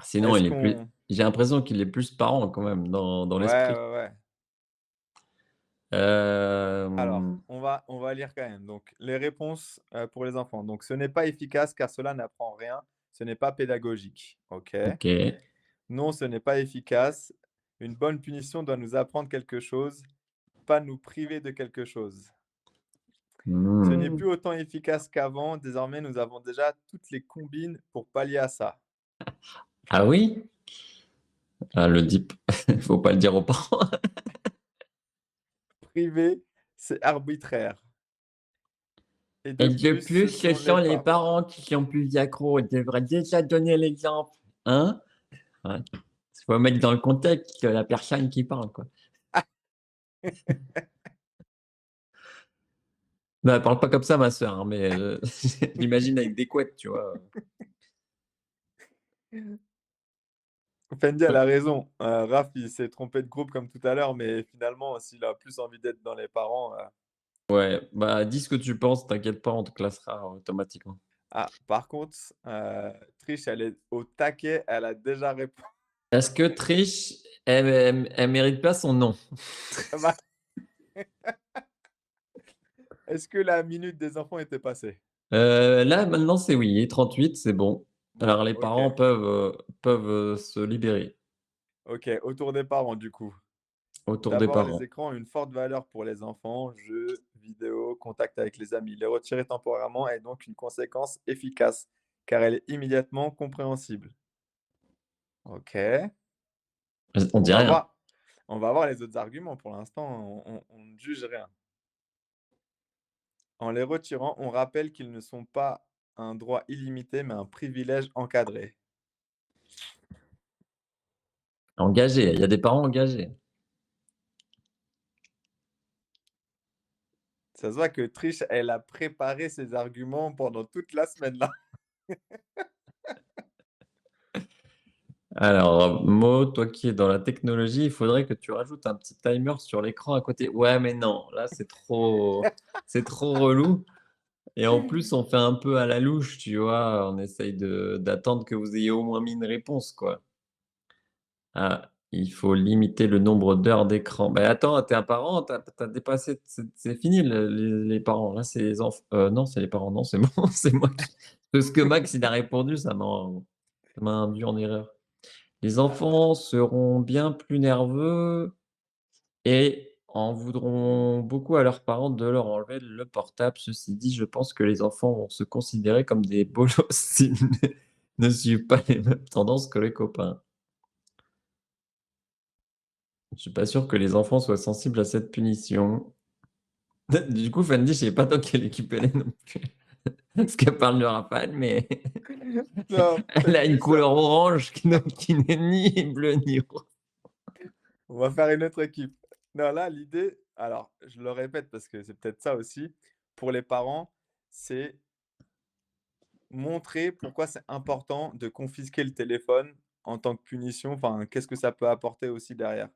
Sinon, est-ce il est plus qu'on j'ai l'impression qu'il est plus parent quand même dans ouais, l'esprit. ouais, ouais. Alors, Hem, on va lire quand même. Donc, les réponses, pour les enfants. Donc, ce n'est pas efficace car cela n'apprend rien. Ce n'est pas pédagogique. OK. OK. Non, ce n'est pas efficace. Une bonne punition doit nous apprendre quelque chose, pas nous priver de quelque chose. Ce n'est Mmh. plus autant efficace qu'avant. Désormais, nous avons déjà toutes les combines pour pallier à ça. Ah oui? Ah le dip, faut pas le dire aux parents. Priver, c'est arbitraire. Et de Et de plus, plus, ce ce sont les sont les parents. parents qui sont plus accros, ils devraient déjà donner l'exemple, hein? Ouais. Il faut mettre dans le contexte la personne qui parle, quoi. Non, elle parle pas comme ça ma sœur, hein, mais j'imagine avec des couettes, tu vois? Fendi, elle a raison. Raph, il s'est trompé de groupe comme tout à l'heure, mais finalement, s'il a plus envie d'être dans les parents, Ouais, bah, dis ce que tu penses, t'inquiète pas, on te classera automatiquement. ah, par contre, Trish, elle est au taquet, elle a déjà répondu. Est-ce que Trish, elle mérite pas son nom? Est-ce que la minute des enfants était passée? Là, maintenant, c'est oui et 38, c'est bon. Bon, Alors les OK, parents peuvent se libérer OK. Autour des parents, du coup. autour des D'abord, les parents. écrans ont une forte valeur pour les enfants. Jeux, vidéos, contact avec les amis. Les retirer temporairement est donc une conséquence efficace, car elle est immédiatement compréhensible. OK. On On dit va rien. voir on va voir les autres arguments. Pour l'instant, on ne juge rien. En les retirant, on rappelle qu'ils ne sont pas un droit illimité, mais un privilège encadré. Engagés, il y a des parents engagés. Ça se voit que Trish, elle a préparé ses arguments pendant toute la semaine là. Alors, Mo, toi qui es dans la technologie, il faudrait que tu rajoutes un petit timer sur l'écran à côté. Ouais, mais non, là, c'est trop relou. Et en plus, on fait un peu à la louche, tu vois. On essaye d'attendre que vous ayez au moins mis une réponse, quoi. Ah, il faut limiter le nombre d'heures d'écran. Ben attends, t'es un parent, t'as dépassé, c'est fini les parents. Là, c'est les enfants. Non, c'est les parents. Non, c'est bon, c'est moi qui. Parce que Max, il a répondu, ça m'a induit en erreur. Les enfants seront bien plus nerveux et en voudront beaucoup à leurs parents de leur enlever le portable. Ceci dit, je pense que les enfants vont se considérer comme des bolos s'ils ne suivent pas les mêmes tendances que les copains. Je suis pas sûr que les enfants soient sensibles à cette punition. Du coup, Fendi, je sais pas dans quelle équipe elle est non plus. Parce qu'elle parle de Raphaël, mais Non, elle a une Fendi, couleur orange qui n'est ni bleu ni rose. on va faire une autre équipe. Non, là, l'idée, alors, je le répète parce que c'est peut-être ça aussi, pour les parents, c'est montrer pourquoi c'est important de confisquer le téléphone en tant que punition. Enfin, qu'est-ce que ça peut apporter aussi derrière.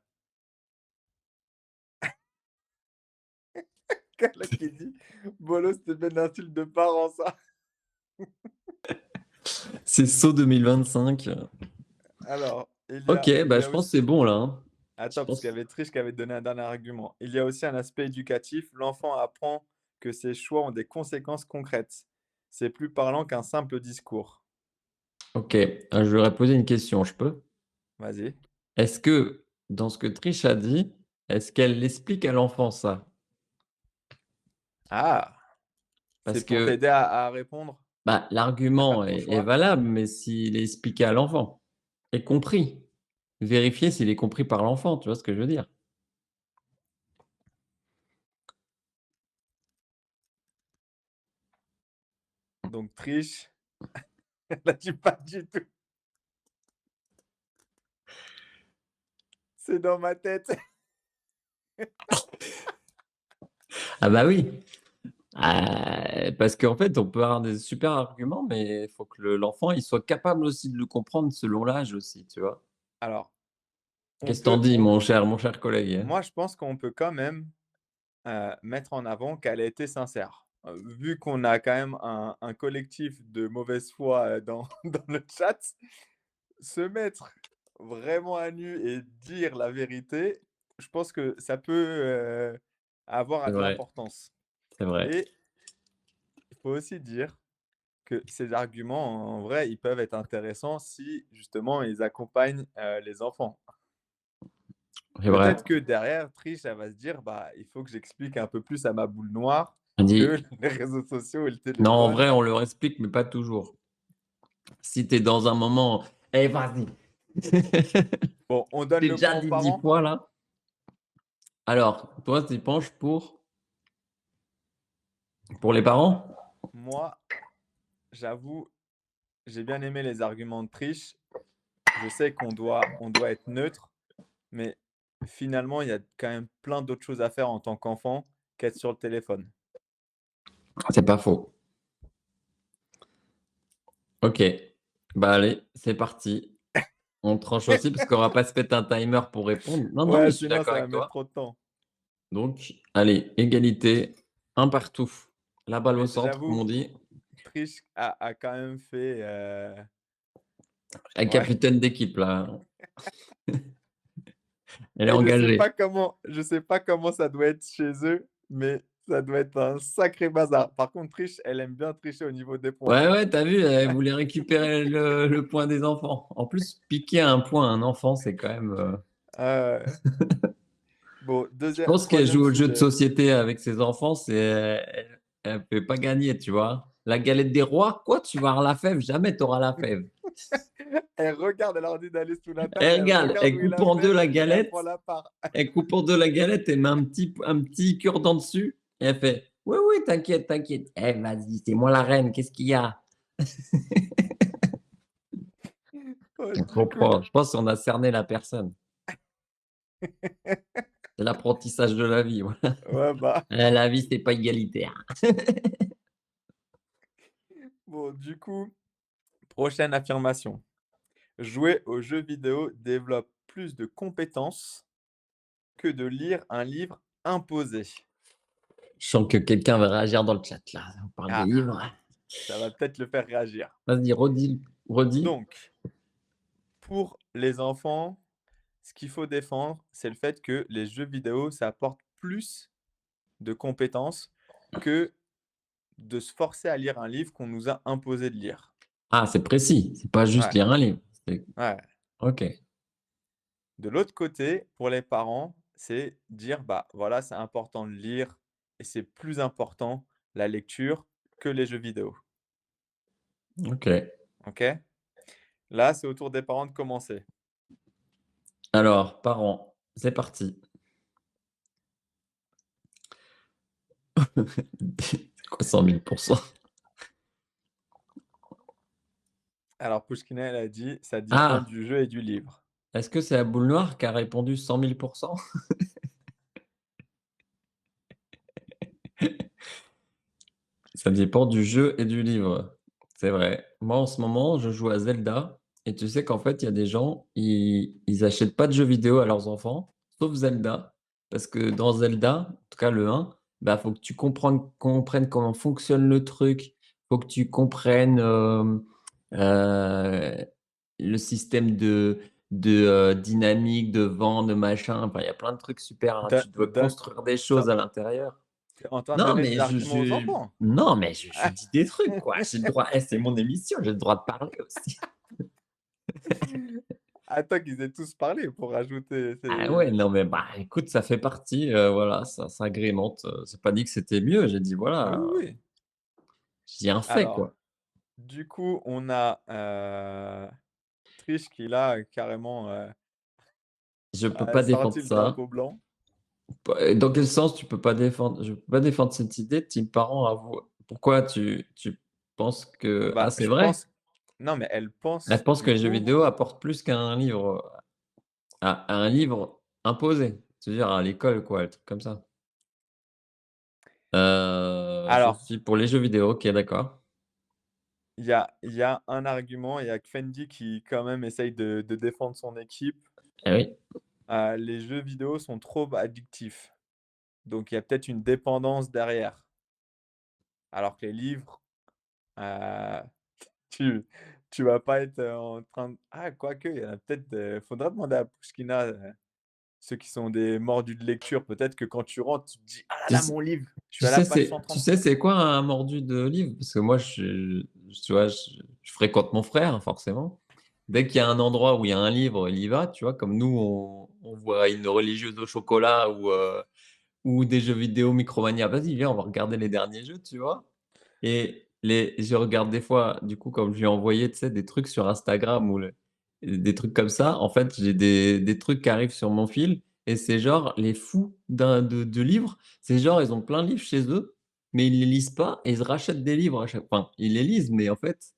Carla qui dit: «Bolo, c'était bien une insulte de parent ça». C'est saut 2025. Alors, Ok, il bah y je a pense que c'est aussi bon là, hein. Je attends, parce qu'il y pense. avait Triche qui avait donné un dernier argument. Il y a aussi un aspect éducatif. L'enfant apprend que ses choix ont des conséquences concrètes. C'est plus parlant qu'un simple discours. Ok, je lui aurais posé une question, je peux? Vas-y. Est-ce que, dans ce que Trish a dit, est-ce qu'elle l'explique à l'enfant ça? Ah! C'est Parce pour que t'aider à répondre, bah, à faire l'argument ton est choix? valable, mais s'il est expliqué à l'enfant et compris, vérifier s'il est compris par l'enfant, tu vois ce que je veux dire? Donc Triche, elle a dit: «Pas du tout, c'est dans ma tête». Ah bah oui, parce qu'en fait, on peut avoir des super arguments, mais il faut que l'enfant, il soit capable aussi de le comprendre selon l'âge aussi, tu vois? Alors, on Qu'est-ce que tu peut dis, on mon cher collègue, hein? moi, je pense qu'on peut quand même, mettre en avant qu'elle a été sincère. Vu qu'on a quand même un collectif de mauvaise foi, dans dans le chat, se mettre vraiment à nu et dire la vérité, je pense que ça peut, C'est avoir de vrai, l'importance c'est vrai. et il faut aussi dire que ces arguments, en vrai, ils peuvent être intéressants si justement ils accompagnent, les enfants. C'est vrai. Peut-être que derrière, Trish, elle va se dire: «Bah, il faut que j'explique un peu plus à ma boule noire On que dit les réseaux sociaux et le non, en téléphone». vrai, on leur explique, mais pas toujours. Si tu es dans un moment: «Eh vas-y!» Bon, on donne J'ai le point déjà aux dit 10 parents. fois là. Alors, toi, tu penches pour les parents? Moi, j'avoue, j'ai bien aimé les arguments de Trish. Je sais qu'on doit être neutre, mais finalement, il y a quand même plein d'autres choses à faire en tant qu'enfant qu'être sur le téléphone. C'est pas faux. OK. Bah, allez, c'est parti. On tranche aussi parce qu'on va pas se mettre un timer pour répondre. Non, non, mais Ouais, je suis sinon d'accord ça va avec mettre toi. trop de temps. Donc, allez, égalité, un partout. La balle au Mais centre, comme j'avoue, on dit. Trish a quand même fait, La ouais, capitaine d'équipe là. Elle est Et engagée. je sais pas comment ça doit être chez eux, mais ça doit être un sacré bazar. Par contre, elle aime bien tricher au niveau des points. Ouais, ouais, tu vu, elle voulait récupérer le point des enfants. En plus, piquer un point à un enfant, c'est quand même, Ah ouais. Bon, je deuxième pense qu'elle joue troisième aux jeux de sujet. société avec ses enfants, elle peut pas gagner, tu vois? La galette des rois? Quoi? Tu vas avoir la fève? Jamais tu auras la fève. Elle regarde, elle leur dit d'aller sous la table, Elle elle regarde, regarde elle où est coupe la en 2 fève la et elle prend galette, la part. elle coupe en 2 la galette et met un petit cure-dent dessus et elle fait: «Oui, oui, t'inquiète, t'inquiète». «Eh vas-y, c'est moi la reine, qu'est-ce qu'il y a?» Oh, On du coup, comprend, je pense qu'on a cerné la personne. C'est l'apprentissage de la vie, voilà. ouais, bah, La vie, c'est pas égalitaire. bon, du coup, prochaine affirmation. Jouer aux jeux vidéo développe plus de compétences que de lire un livre imposé. Je sens que quelqu'un va réagir dans le chat là. On parle des Ah, livres. ça va peut-être le faire réagir. Vas-y, redis. Donc, pour les enfants, ce qu'il faut défendre, c'est le fait que les jeux vidéo, ça apporte plus de compétences que de se forcer à lire un livre qu'on nous a imposé de lire. Ah, c'est précis, c'est pas juste Ouais, lire un livre. ouais. OK. De l'autre côté, pour les parents, c'est dire, bah voilà, c'est important de lire et c'est plus important la lecture que les jeux vidéo. OK. OK? Là, c'est au tour des parents de commencer. Alors, parents, c'est parti. C'est quoi 100 000? Alors, Pushkina, elle a dit, ça dépend Ah! du jeu et du livre. Est-ce que c'est la boule noire qui a répondu 100 000? Ça dépend du jeu et du livre. C'est vrai. Moi, en ce moment, je joue à Zelda et tu sais qu'en fait, il y a des gens, ils achètent pas de jeux vidéo à leurs enfants, sauf Zelda. Parce que dans Zelda, en tout cas le 1, bah, faut que tu comprennes comment fonctionne le truc. Faut que tu comprennes, le système de dynamique, de vent, de machin. Enfin, il y a plein de trucs super, hein. Tu dois Donne, construire des tu choses à l'intérieur. en train de Non, donner mais des arguments aux enfants. je dis des trucs, quoi. J'ai le droit, c'est mon émission, j'ai le droit de parler aussi. Attends qu'ils aient tous parlé pour rajouter. Ah ouais, C'est... non, mais bah, écoute, ça fait partie, voilà, ça agrémente, j'ai pas dit que c'était mieux, j'ai dit Oui, voilà, oui, oui. j'ai dit un fait, Alors, quoi. du coup, on a Trish qui là, carrément, Je peux a pas défendre sorti le ça. drapeau blanc. Dans quel sens tu peux pas défendre je peux pas défendre cette idée, team parents avouent pourquoi tu penses que ah, Bah, c'est je vrai? pense non, mais elle pense Elle pense que du les jeux coup vidéo apportent plus qu'un livre, à un livre imposé. C'est-à-dire à l'école, quoi, un truc comme ça. Je alors, suis pour les jeux vidéo, OK, d'accord. il y a un argument, il y a que Fendi qui quand même essaye de défendre son équipe. Eh oui. Les jeux vidéo sont trop addictifs, donc il y a peut-être une dépendance derrière. Alors que les livres, heu, tu tu vas pas être, en train de ah quoique, il y en a peut-être, faudra demander à Pushkina, ceux qui sont des mordus de lecture, peut-être que quand tu rentres, tu te dis: «Ah là Tu là, sais mon livre, je suis à la page 133». c'est quoi un mordu de livre? Parce que moi, tu vois, je fréquente mon frère, forcément. Dès qu'il y a un endroit où il y a un livre, il y va, tu vois? Comme nous, on voit une religieuse au chocolat ou des jeux vidéo Micromania. «Vas-y, viens, on va regarder les derniers jeux», tu vois? Et je regarde des fois, du coup, comme je lui ai envoyé, tu sais, des trucs sur Instagram ou des trucs comme ça, en fait, j'ai des trucs qui arrivent sur mon fil et c'est genre les fous de livres, c'est genre ils ont plein de livres chez eux, mais ils les lisent pas et ils se rachètent des livres à chaque enfin, ils les lisent, mais en fait,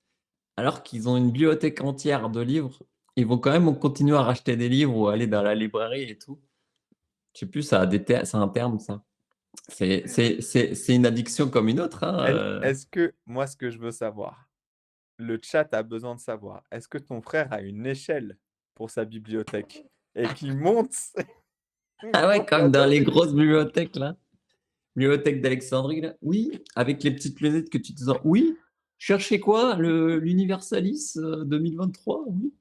alors qu'ils ont une bibliothèque entière de livres, ils vont quand même continuer à racheter des livres ou aller dans la librairie et tout. Je sais plus, ça a un terme ça. C'est une addiction comme une autre, hein, Est-ce que moi, ce que je veux savoir, le chat a besoin de savoir, est-ce que ton frère a une échelle pour sa bibliothèque et qu'il monte il Ah ouais, monte la comme dans les dernière grosses bibliothèques là, bibliothèque d'Alexandrie là. Oui, avec les petites lunettes que tu te sens. Oui, cherchez quoi? L'Universalis 2023? Oui.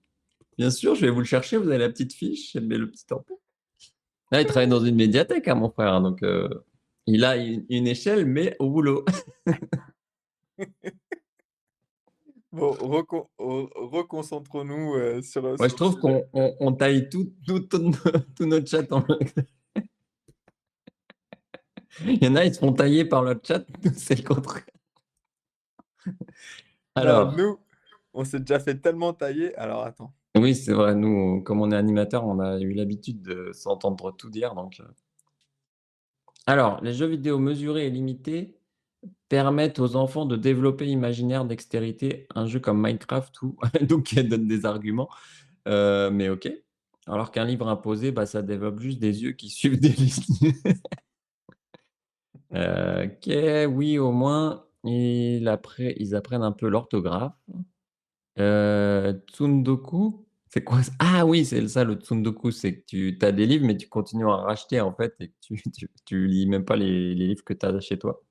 Bien sûr, je vais vous le chercher, vous avez la petite fiche, elle met le petit tampon. Là, il travaille dans une médiathèque, hein, mon frère. Donc, il a une échelle, mais au boulot. Bon, reconcentrons-nous, Moi, je sur le trouve sujet. qu'on taille tout notre chat. Il y en a, ils se font tailler par le chat. Nous, c'est le contraire. Non, Alors, nous, on s'est déjà fait tellement tailler. Alors attends. oui, c'est vrai. Nous, comme on est animateur, on a eu l'habitude de s'entendre tout dire. Donc, alors, les jeux vidéo mesurés et limités permettent aux enfants de développer imaginaire, dextérité, un jeu comme Minecraft ou donc elle donne des arguments, mais OK. Alors qu'un livre imposé, bah, ça développe juste des yeux qui suivent des lignes. OK, oui, au moins, ils apprennent un peu l'orthographe. Tsundoku, c'est quoi ça? Ah oui, c'est ça le Tsundoku, c'est que tu as des livres, mais tu continues à en racheter en fait et que tu lis même pas les livres que tu as chez toi.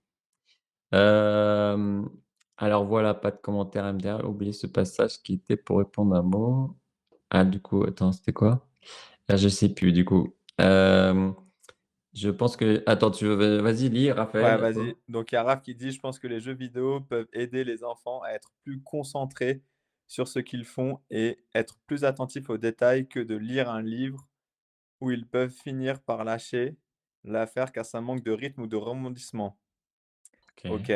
Hem, alors voilà, pas de commentaire MDR, oubliez ce passage qui était pour répondre à un mot. Ah du coup, attends, c'était quoi? Ah, je sais plus du coup. Je pense que attends, tu veux vas-y lis Ouais, Raphaël, à vas-y. toi. Donc il y a Raph qui dit: «Je pense que les jeux vidéo peuvent aider les enfants à être plus concentrés sur ce qu'ils font et être plus attentifs aux détails que de lire un livre où ils peuvent finir par lâcher l'affaire car ça manque de rythme ou de rebondissement». OK. OK.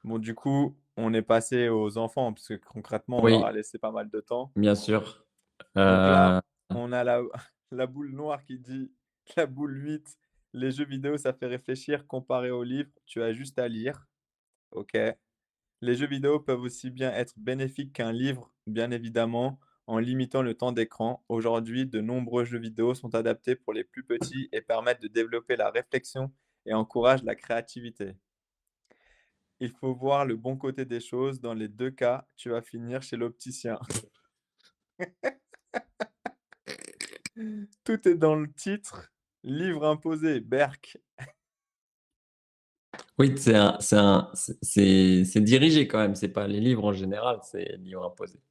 Bon, du coup, on est passé aux enfants parce que concrètement, on leur a Oui, laissé pas mal de temps. bien sûr. Donc là, Heu, on a la la boule noire qui dit la boule 8: «Les jeux vidéo, ça fait réfléchir comparé aux livres, tu as juste à lire». OK. Les jeux vidéo peuvent aussi bien être bénéfiques qu'un livre, bien évidemment, en limitant le temps d'écran. Aujourd'hui, de nombreux jeux vidéo sont adaptés pour les plus petits et permettent de développer la réflexion et encouragent la créativité. Il faut voir le bon côté des choses. Dans les 2 cas, tu vas finir chez l'opticien. Tout est dans le titre. Livre imposé, berk. oui, c'est dirigé quand même, c'est pas les livres en général, c'est livres imposés.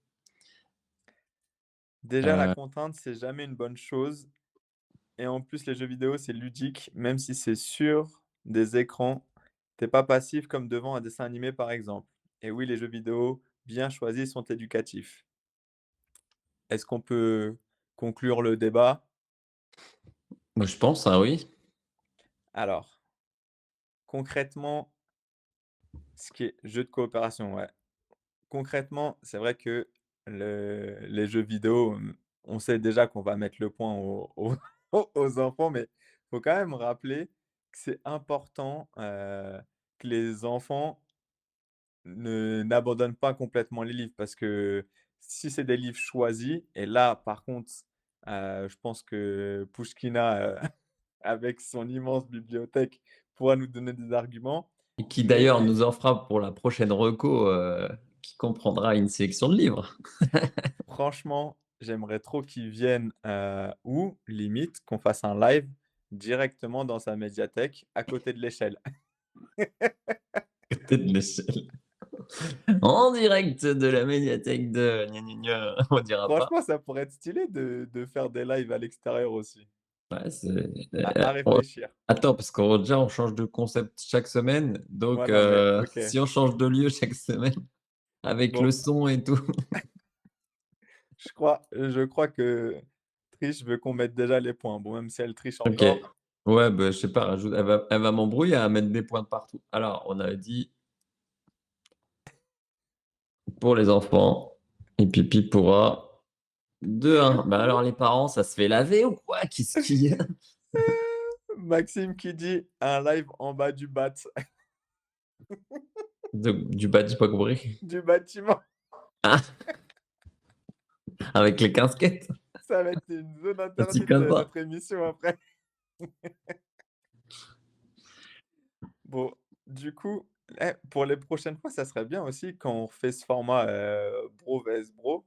Déjà, la Heu, contrainte, c'est jamais une bonne chose et en plus, les jeux vidéo, c'est ludique, même si c'est sur des écrans. T'es pas passif comme devant un dessin animé, par exemple. Et oui, les jeux vidéo bien choisis sont éducatifs. Est-ce qu'on peut conclure le débat? bah, je pense, ah oui. Alors, concrètement, ce qui est jeu de coopération, ouais. Concrètement, c'est vrai que les jeux vidéo, on sait déjà qu'on va mettre le point aux enfants, mais il faut quand même rappeler que c'est important, que les enfants ne n'abandonnent pas complètement les livres. Parce que si c'est des livres choisis et là, par contre, je pense que Pushkina, avec son immense bibliothèque, pourra nous donner des arguments. Et qui Mais d'ailleurs nous en fera pour la prochaine reco, qui comprendra une sélection de livres. franchement, j'aimerais trop qu'il vienne, ou limite qu'on fasse un live directement dans sa médiathèque, à côté de l'échelle. Côté de l'échelle. En direct de la médiathèque de gna gna gna, on dira pas. Franchement, ça pourrait être stylé de faire des lives à l'extérieur aussi. Ouais, c'est À on réfléchir. attends, parce qu'on déjà on change de concept chaque semaine, donc Ouais, non, mais OK. si on change de lieu chaque semaine avec Bon, le son et tout. je crois que Trish veut qu'on mette déjà les points. Bon, même si elle triche OK. encore, Ouais, bah, je sais pas, rajoute elle va m'embrouiller à mettre des points de partout. Alors, on a dit pour les enfants et Pipi pourra 2-1. Bah, alors les parents, ça se fait laver ou quoi? Qu'est-ce qu'il y a? Maxime qui dit: «Un live en bas du Du bas, j'ai pas compris. du bâtiment». Ah! Avec les casquettes? Ça va être une zone Un truc interdite, comme ça? notre émission après. Bon, du coup, pour les prochaines fois, ça serait bien aussi quand on fait ce format, bro vs bro,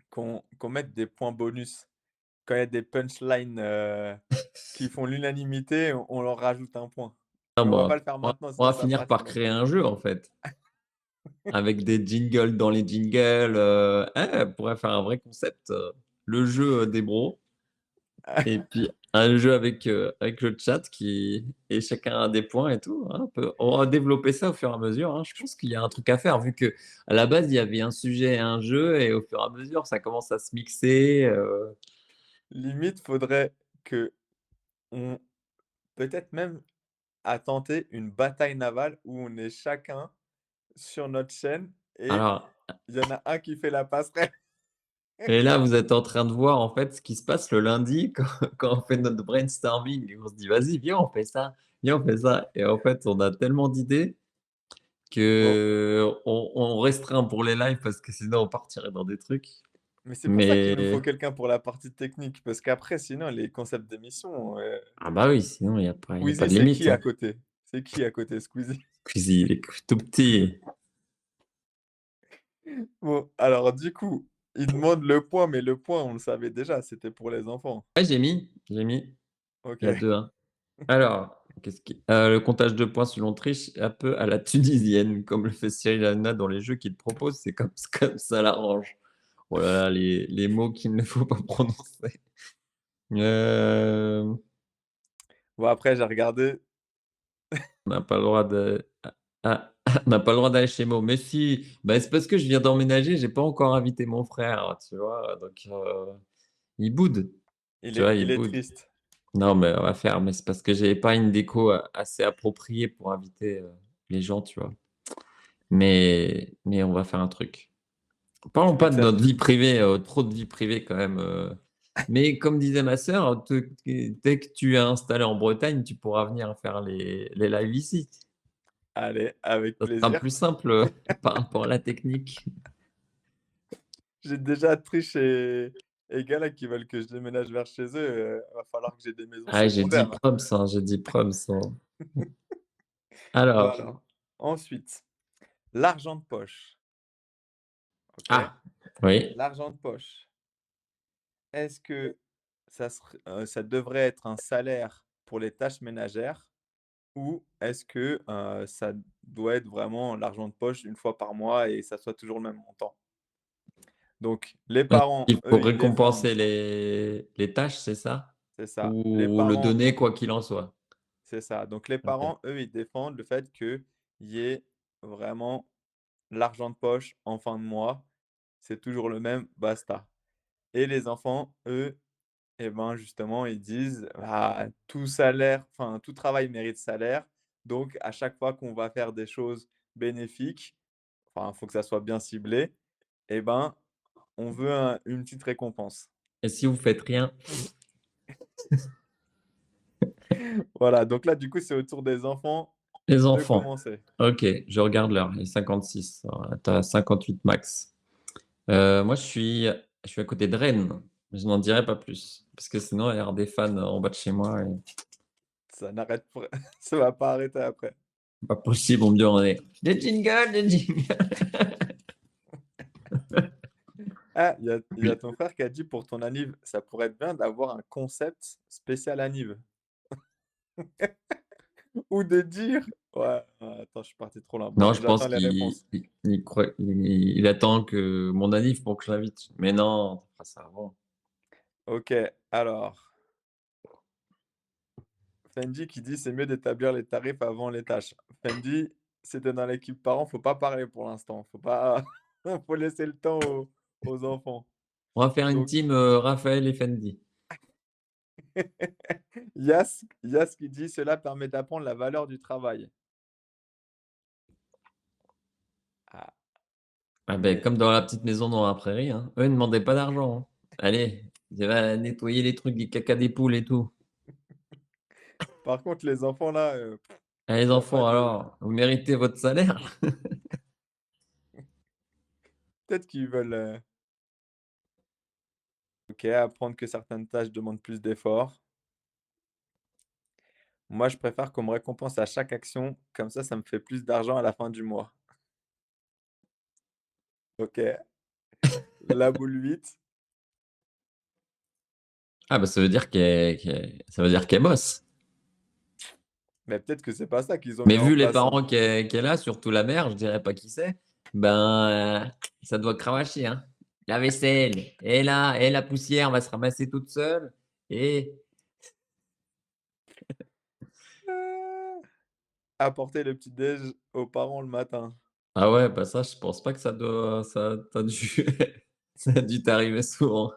qu'on mette des points bonus. Quand il y a des punchlines, qui font l'unanimité, on leur rajoute un point. Ah Mais on va pas bah, le faire on va maintenant, on sinon va ça fera finir par traîner. créer un jeu, en fait, avec des jingles dans les jingles, on pourrait faire un vrai concept, le jeu, des bros. Et puis un jeu avec le chat et chacun a des points et tout, hein. On va développer ça au fur et à mesure, hein. Je pense qu'il y a un truc à faire vu que à la base il y avait un sujet et un jeu et au fur et à mesure ça commence à se mixer. Limite, faudrait que on peut-être même à tenter une bataille navale où on est chacun sur notre chaîne et Alors, il y en a un qui fait la passerelle. et là vous êtes en train de voir en fait ce qui se passe le lundi quand on fait notre brainstorming et on se dit vas-y viens on fait ça, viens on fait ça et en fait on a tellement d'idées Bon, que on restreint pour les lives parce que sinon on partirait dans des trucs. mais c'est pour ça qu'il nous faut Mais quelqu'un pour la partie technique, parce qu'après, sinon, les concepts d'émission, ah bah oui, sinon il y a pas Squeezie, de c'est limite, qui à hein. côté? C'est qui à côté, Squeezie? Squeezie, il est tout petit. Bon, alors du coup, il demande le point, mais le point, on le savait déjà, c'était pour les enfants. Ouais, j'ai mis. OK. Il y a 2-1. Alors, le comptage de points selon triche, un peu à la tunisienne, comme le fait Cyril Hanouna dans les jeux qu'il te propose, c'est comme, comme ça l'arrange. Oh là là, les mots qu'il ne faut pas prononcer. Euh, Bon, après, j'ai regardé. on n'a pas le droit de. On n'a pas le droit d'aller chez Mo. Mais si, bah, c'est parce que je viens d'emménager, j'ai pas encore invité mon frère, tu vois. Donc, il boude, Il tu est, vois, il il est boude. triste. Non, mais on va faire, mais c'est parce que j'avais pas une déco assez appropriée pour inviter les gens, tu vois. Mais on va faire un truc. Tu Parlons veux pas que de ça... notre vie privée, trop de vie privée quand même. Mais comme disait ma sœur, dès que tu es installé en Bretagne, tu pourras venir faire les lives ici. Allez, avec Ça sera plaisir. plus simple par rapport à la technique. J'ai déjà triché et gars là qui veulent que je déménage vers chez eux, va falloir que j'ai des maisons Ah, j'ai dit secondaires, hein. proms, hein, j'ai dit proms, hein. Bon Alors, alors, ensuite, l'argent de poche, OK? ah, oui. L'argent de poche, est-ce que ça devrait être un salaire pour les tâches ménagères ou est-ce que, ça doit être vraiment l'argent de poche une fois par mois et ça soit toujours le même montant? Donc les parents, Il faut eux, ils défendent récompenser les tâches, c'est ça? c'est ça, les Ou le parents donner quoi qu'il en soit? c'est ça. Donc les OK. parents, eux, ils défendent le fait qu'il y ait vraiment l'argent de poche en fin de mois, c'est toujours le même, basta. Et les enfants, eux, et ben, justement, ils disent: «Bah, tout salaire enfin, tout travail mérite salaire, donc à chaque fois qu'on va faire des choses bénéfiques, enfin, il faut que ça soit bien ciblé et ben, on veut une petite récompense». Et si vous faites rien? Voilà, donc là, du coup, c'est au tour des enfants Les de enfants. commencer. OK, je regarde l'heure, il est 56. Tu as 58 max. Moi, je suis à côté de Rennes. Je n'en dirai pas plus parce que sinon, il va y avoir des fans en bas de chez moi et Ça n'arrête pas ça va pas arrêter après. pas possible, on me demander: «Des jingles, des jingles!» Ah, il y a Oui. ton frère qui a dit pour ton anniv, ça pourrait être bien d'avoir un concept spécial anniv. Ou de dire ouais, attends, je suis parti trop loin. Non, Bon, je j'attends pense les réponses. il attend que mon anniv pour que je l'invite. Mais non, tu feras ça avant. OK, alors, Fendi qui dit: «C'est mieux d'établir les tarifs avant les tâches». Fendi, si tu dans l'équipe parents, faut pas parler pour l'instant. Faut pas faut laisser le temps aux enfants. On va faire une Donc team, Raphaël et Fendi. Yas qui dit: «Cela permet d'apprendre la valeur du travail». Ah, Ah beh, mais comme dans La Petite Maison dans la Prairie, hein. Eux, ils demandaient pas d'argent, hein. Allez, va nettoyer les trucs, des caca des poules et tout. par contre les enfants là, Ah les il y a pas enfants de alors, vous méritez votre salaire? peut-être qu'ils veulent, OK, apprendre que certaines tâches demandent plus d'efforts. Moi, je préfère qu'on me récompense à chaque action, comme ça me fait plus d'argent à la fin du mois. OK, la boule 8. Ah bah, ça veut dire ça veut dire qu'elle bosse. Mais peut-être que c'est pas ça qu'ils ont mis Mais en vu les place, hein. parents qu'elle a, surtout la mère, je dirais pas qui c'est, ben, ça doit cravacher, hein. La vaisselle et là et la poussière va se ramasser toute seule Et Heu, apporter le petit déj aux parents le matin. ah ouais, bah, ça, je pense pas que ça a dû ça a dû t'arriver souvent.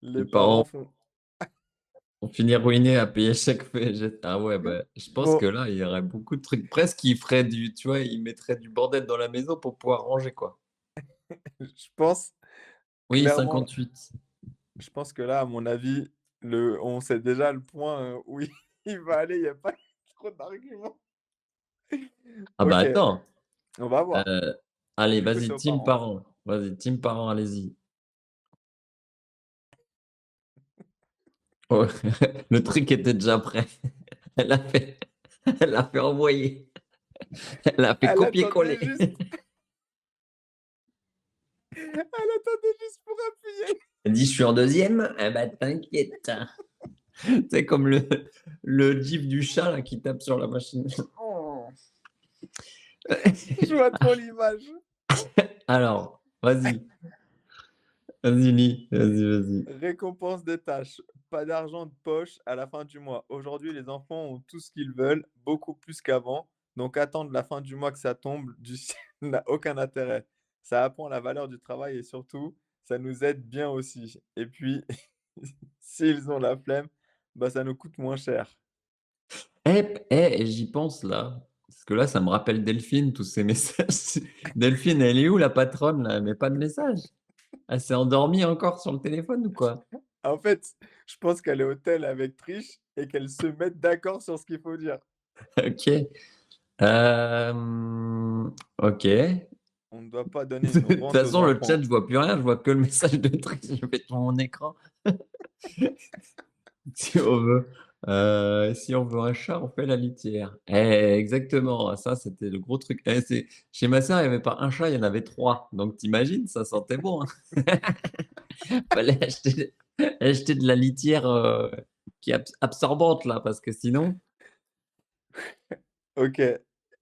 Les Les parents parents font ont fini ruinés à payer chaque fait ah ouais, bah, je pense bon, que là, il y aurait beaucoup de trucs presque ils feraient du tu vois, ils mettraient du bordel dans la maison pour pouvoir ranger, quoi. je pense Oui, clairement, 58. je pense que là, à mon avis, le on sait déjà le point, où il va aller, il y a pas trop d'arguments. Ah bah, OK, attends, on va voir. heu, allez, Du coup, c'est vas-y, aux team parents. parents. Vas-y, team parents, allez-y. Oh, le truc était déjà prêt. Elle a fait elle a fait envoyer. Elle a fait Elle attendait copier-coller. juste elle attendait juste pour appuyer. Elle dit: «Je suis en deuxième. Eh bah, t'inquiète». C'est comme le gif du chat là qui tape sur la machine. Oh, je vois trop l'image. Alors, vas-y, vas-y lis, vas-y, vas-y. Récompense des tâches. Pas d'argent de poche à la fin du mois. Aujourd'hui, les enfants ont tout ce qu'ils veulent, beaucoup plus qu'avant. Donc attendre la fin du mois que ça tombe du ciel n'a aucun intérêt. Ça apprend la valeur du travail et surtout, ça nous aide bien aussi. Et puis, s'ils ont la flemme, bah, ça nous coûte moins cher. Et j'y pense là, parce que là, ça me rappelle Delphine, tous ces messages. Delphine, elle est où la patronne là? Elle met pas de message? Elle s'est endormie encore sur le téléphone ou quoi? En fait, je pense qu'elle est au tel avec Triche et qu'elles se mettent d'accord sur ce qu'il faut dire. OK. OK. On ne doit pas donner De une toute rente aux façon, le chat, enfants. je vois plus rien, je vois que le message de Trish, je vais sur mon écran. Si on veut, si on veut un chat, on fait la litière. Exactement, ça, c'était le gros truc. C'est chez ma sœur, il y avait pas un chat, il y en avait 3. Donc tu imagines, ça sentait bon, hein. Fallait acheter de la litière, qui est absorbante là, parce que sinon OK.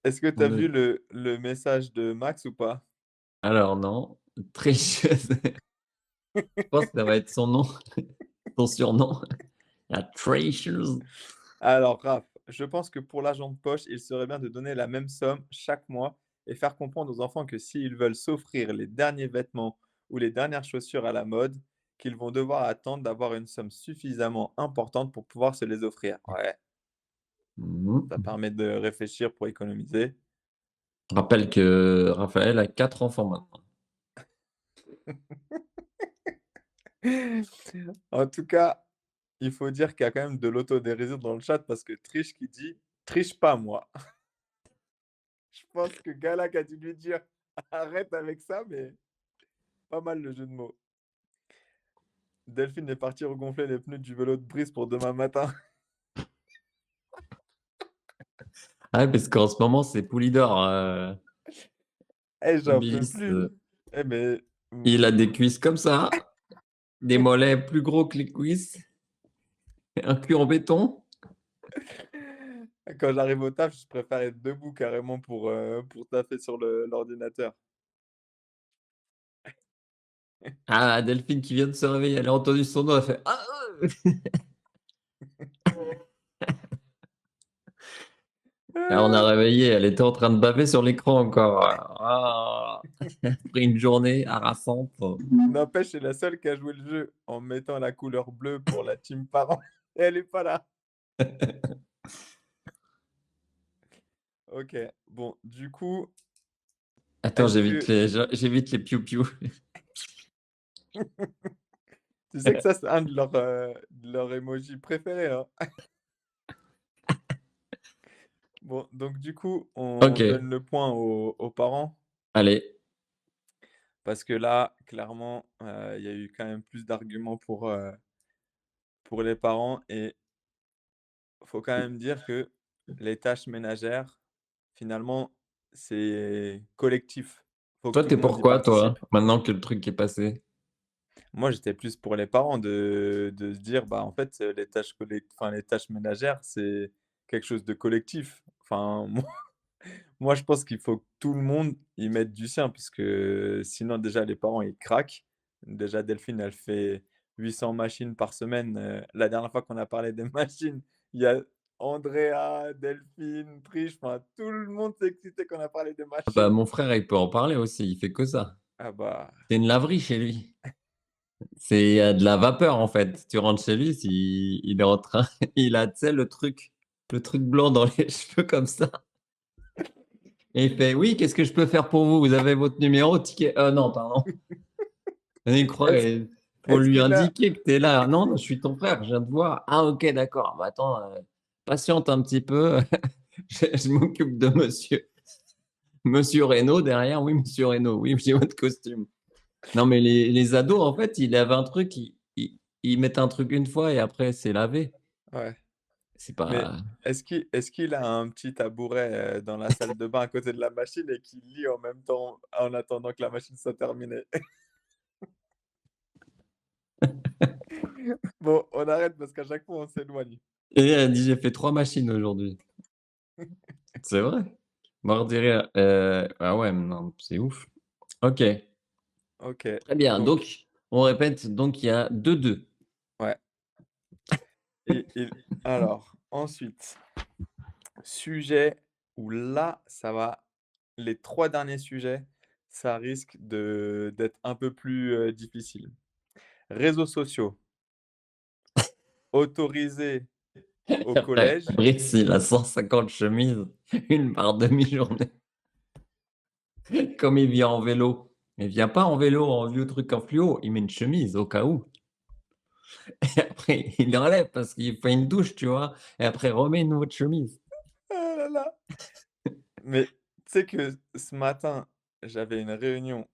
Est-ce que tu as on vu est le message de Max ou pas? alors non, tricheuse, je pense que ça va être son nom, son surnom, la tricheuse. Alors Raph, je pense que pour l'argent de poche, il serait bien de donner la même somme chaque mois et faire comprendre aux enfants que s'ils veulent s'offrir les derniers vêtements ou les dernières chaussures à la mode, qu'ils vont devoir attendre d'avoir une somme suffisamment importante pour pouvoir se les offrir. Ouais, ça Mmh. permet de réfléchir pour économiser. Je rappelle que Raphaël a 4 enfants maintenant. En tout cas, il faut dire qu'il y a quand même de l'autodérision dans le chat parce que Triche qui dit: «Triche pas moi». Je pense que Galak a dû lui dire: «Arrête avec ça», mais pas mal le jeu de mots. Delphine est partie regonfler les pneus du vélo de Brice pour demain matin. Ah ouais, parce qu'en ce moment, c'est Poulidor, Eh, j'en peux Brice, plus. Eh, mais il a mmh, des cuisses comme ça, des mollets plus gros que les cuisses, un cul en béton. quand j'arrive au taf, je préfère être debout carrément pour taffer sur l'ordinateur. Ah, Delphine qui vient de se réveiller, elle a entendu son nom, elle fait: «Ah, ah!» On a réveillé, elle était en train de baver sur l'écran encore. Ah! Après une journée harassante. N'empêche, c'est la seule qui a joué le jeu en mettant la couleur bleue pour la team parents et elle est pas là. OK, bon, du coup, Attends, est-ce que j'évite les piou-piou. tu sais que ça, c'est un de leurs emojis préférés, hein? Bon, donc du coup, on OK, donne le point aux parents allez. parce que là, clairement, il y a eu quand même plus d'arguments pour les parents et faut quand même dire que les tâches ménagères, finalement, c'est collectif. Faut que Toi, tout tu le es monde y pour quoi, toi, participe. maintenant que le truc est passé? Moi, j'étais plus pour les parents de se dire: «Bah, en fait, les tâches ménagères, c'est quelque chose de collectif». Enfin, moi, je pense qu'il faut que tout le monde y mette du sien parce que sinon déjà les parents, ils craquent. Déjà Delphine, elle fait 800 machines par semaine. La dernière fois qu'on a parlé des machines, il y a Andrea, Delphine, Trish, enfin tout le monde s'est excité quand on a parlé des Ah bah, machines. mon frère, il peut en parler aussi, il fait que ça. Ah bah, C'est une laverie chez lui. C'est, de la vapeur, en fait. Tu rentres chez lui, il est en train il a, tu sais, le truc blanc dans les cheveux comme ça et il fait: «Oui, qu'est-ce que je peux faire pour vous? Vous avez votre numéro, ticket?» Non, pardon. Et il croit est-ce et faut est-ce lui qu'il a indiquer que tu es là. «Non, non, je suis ton frère, je viens te voir». «Ah OK, d'accord. Bah, attends, patiente un petit peu, je m'occupe de monsieur Reynaud derrière. Oui, monsieur Reynaud, oui, j'ai votre costume». Non, mais les ados, en fait, ils lavent un truc, ils mettent un truc une fois et après c'est lavé. ouais, C'est mais pas est-ce qu'il a un petit tabouret, dans la salle de bain à côté de la machine et qu'il lit en même temps, en attendant que la machine soit terminée? Bon, on arrête parce qu'à chaque fois on s'éloigne. et elle dit: «J'ai fait 3 machines aujourd'hui». C'est vrai. Mort de rire, ah ouais, non, c'est ouf. OK, OK, très bien. donc Donc on répète, donc il y a 2-2. ouais et alors ensuite, sujet où là, ça va les 3 derniers sujets, ça risque d'être un peu plus, difficile. Réseaux sociaux, autorisés au collège. Fabrice, il a 150 chemises, une par demi-journée. Comme il vient en vélo. Il vient pas en vélo, en vieux truc en fluo, il met une chemise au cas où et après il enlève parce qu'il fait une douche, tu vois? Et après il remet une autre chemise. Ah là là! Mais tu sais que ce matin, j'avais une réunion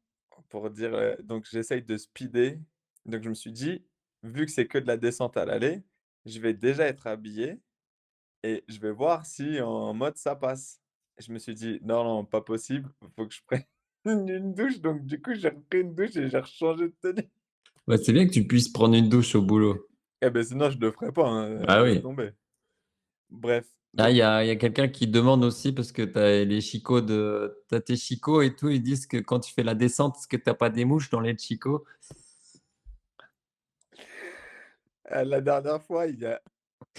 pour dire, donc j'essaye de speeder. Donc je me suis dit: «Vu que c'est que de la descente à l'aller, je vais déjà être habillé et je vais voir si en mode ça passe». Je me suis dit: «Non, non, pas possible, faut que je prenne une douche». Donc du coup, j'ai repris une douche et j'ai rechangé de tenue. Bah, c'est bien que tu puisses prendre une douche au boulot. Eh beh, sinon je le ferais pas, hein, Ah laisse oui. tomber. Bref, Ah, il donc y a il y a quelqu'un qui demande aussi parce que tu as tes chicots et tout, ils disent que quand tu fais la descente, est-ce que tu as pas des mouches dans les chicots? la dernière fois, il y a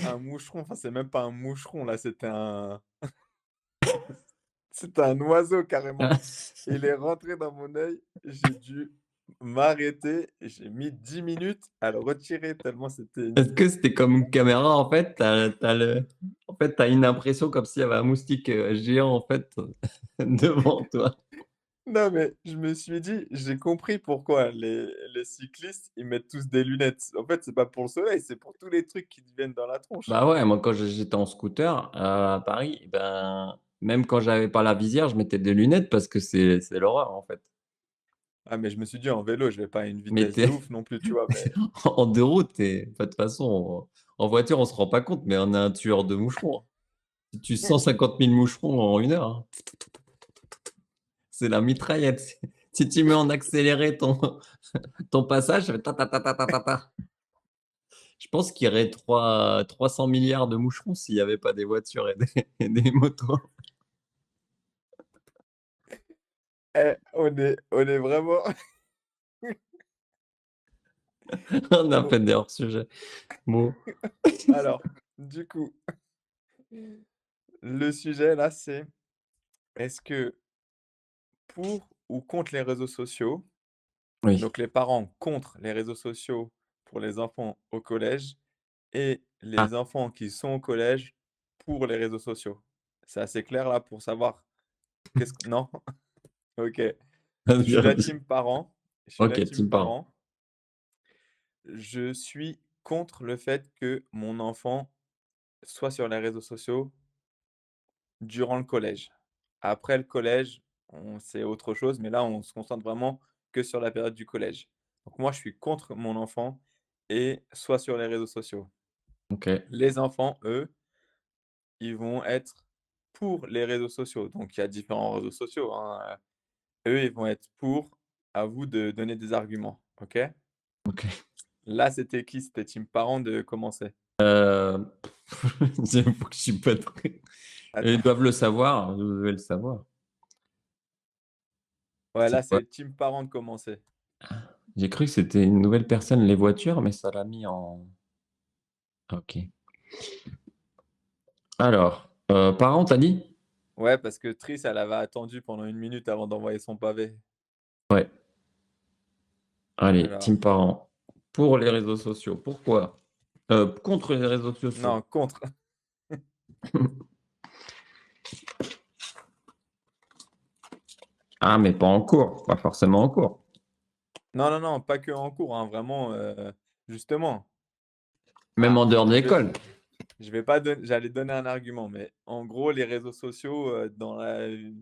un moucheron, enfin c'est même pas un moucheron là, c'était un oiseau carrément. Il est rentré dans mon œil, j'ai dû m'arrêter et j'ai mis 10 minutes à le retirer tellement c'était Est-ce que c'était comme une caméra en fait? Tu as une impression comme s'il y avait un moustique, géant en fait, devant toi. non mais je me suis dit: «J'ai compris pourquoi les cyclistes, ils mettent tous des lunettes». En fait, c'est pas pour le soleil, c'est pour tous les trucs qui te viennent dans la tronche. Bah ouais, moi quand j'étais en scooter, à Paris, ben, même quand j'avais pas la visière, je mettais des lunettes parce que c'est l'horreur en fait. Ah mais je me suis dit: «En vélo, je vais pas à une Mais vitesse tu de ouf non plus», tu vois? Mais en 2 roues, enfin, de toute façon, en voiture, on se rend pas compte, mais on a un tueur de moucherons, hein. Tu tues 150 000 moucherons en 1 heure, hein. C'est la mitraillette. Si tu mets en accéléré ton passage, ça fait ta ta ta ta ta ta ta. Je pense qu'il y aurait 300 milliards de moucherons s'il y avait pas des voitures et des et des motos. on est vraiment On a bon, fait des hors-sujets. Bon, alors, du coup, le sujet là, c'est: est-ce que pour ou contre les réseaux sociaux? oui. Donc les parents contre les réseaux sociaux pour les enfants au collège et Ah, les enfants qui sont au collège pour les réseaux sociaux. C'est assez clair là pour savoir qu'est-ce que non? OK. Je vas-y, suis la vas-y. team parent, je suis la OK, team team parent. parent. Je suis contre le fait que mon enfant soit sur les réseaux sociaux durant le collège. Après le collège, c'est autre chose, mais là, on se concentre vraiment que sur la période du collège. Donc moi, je suis contre mon enfant et soit sur les réseaux sociaux. OK. Les enfants, eux, ils vont être pour les réseaux sociaux. Donc il y a différents réseaux sociaux, hein, eux, ils vont être pour. À vous de donner des arguments, OK? OK. Là, c'était qui? C'était team parent de commencer. Heu, j'avoue que je suis pas très ils Attends, doivent le savoir, vous devez le savoir. ouais, C'est là, quoi? c'est team parent de commencer. J'ai cru que c'était une nouvelle personne, les voitures, mais ça l'a mis en. Ok. Alors, parents, t'as dit? Ouais, parce que Triss, elle avait attendu pendant 1 minute avant d'envoyer son pavé. Ouais. Allez, team Alors, parents. Pour les réseaux sociaux. Pourquoi? Contre les réseaux sociaux. non, contre. Ah, mais pas en cours. Pas forcément en cours. Non, non, non, pas que en cours, hein, vraiment, justement. Même Ah, en dehors de je vais, l'école. je vais pas donner, j'allais donner un argument, mais en gros, les réseaux sociaux dans la vie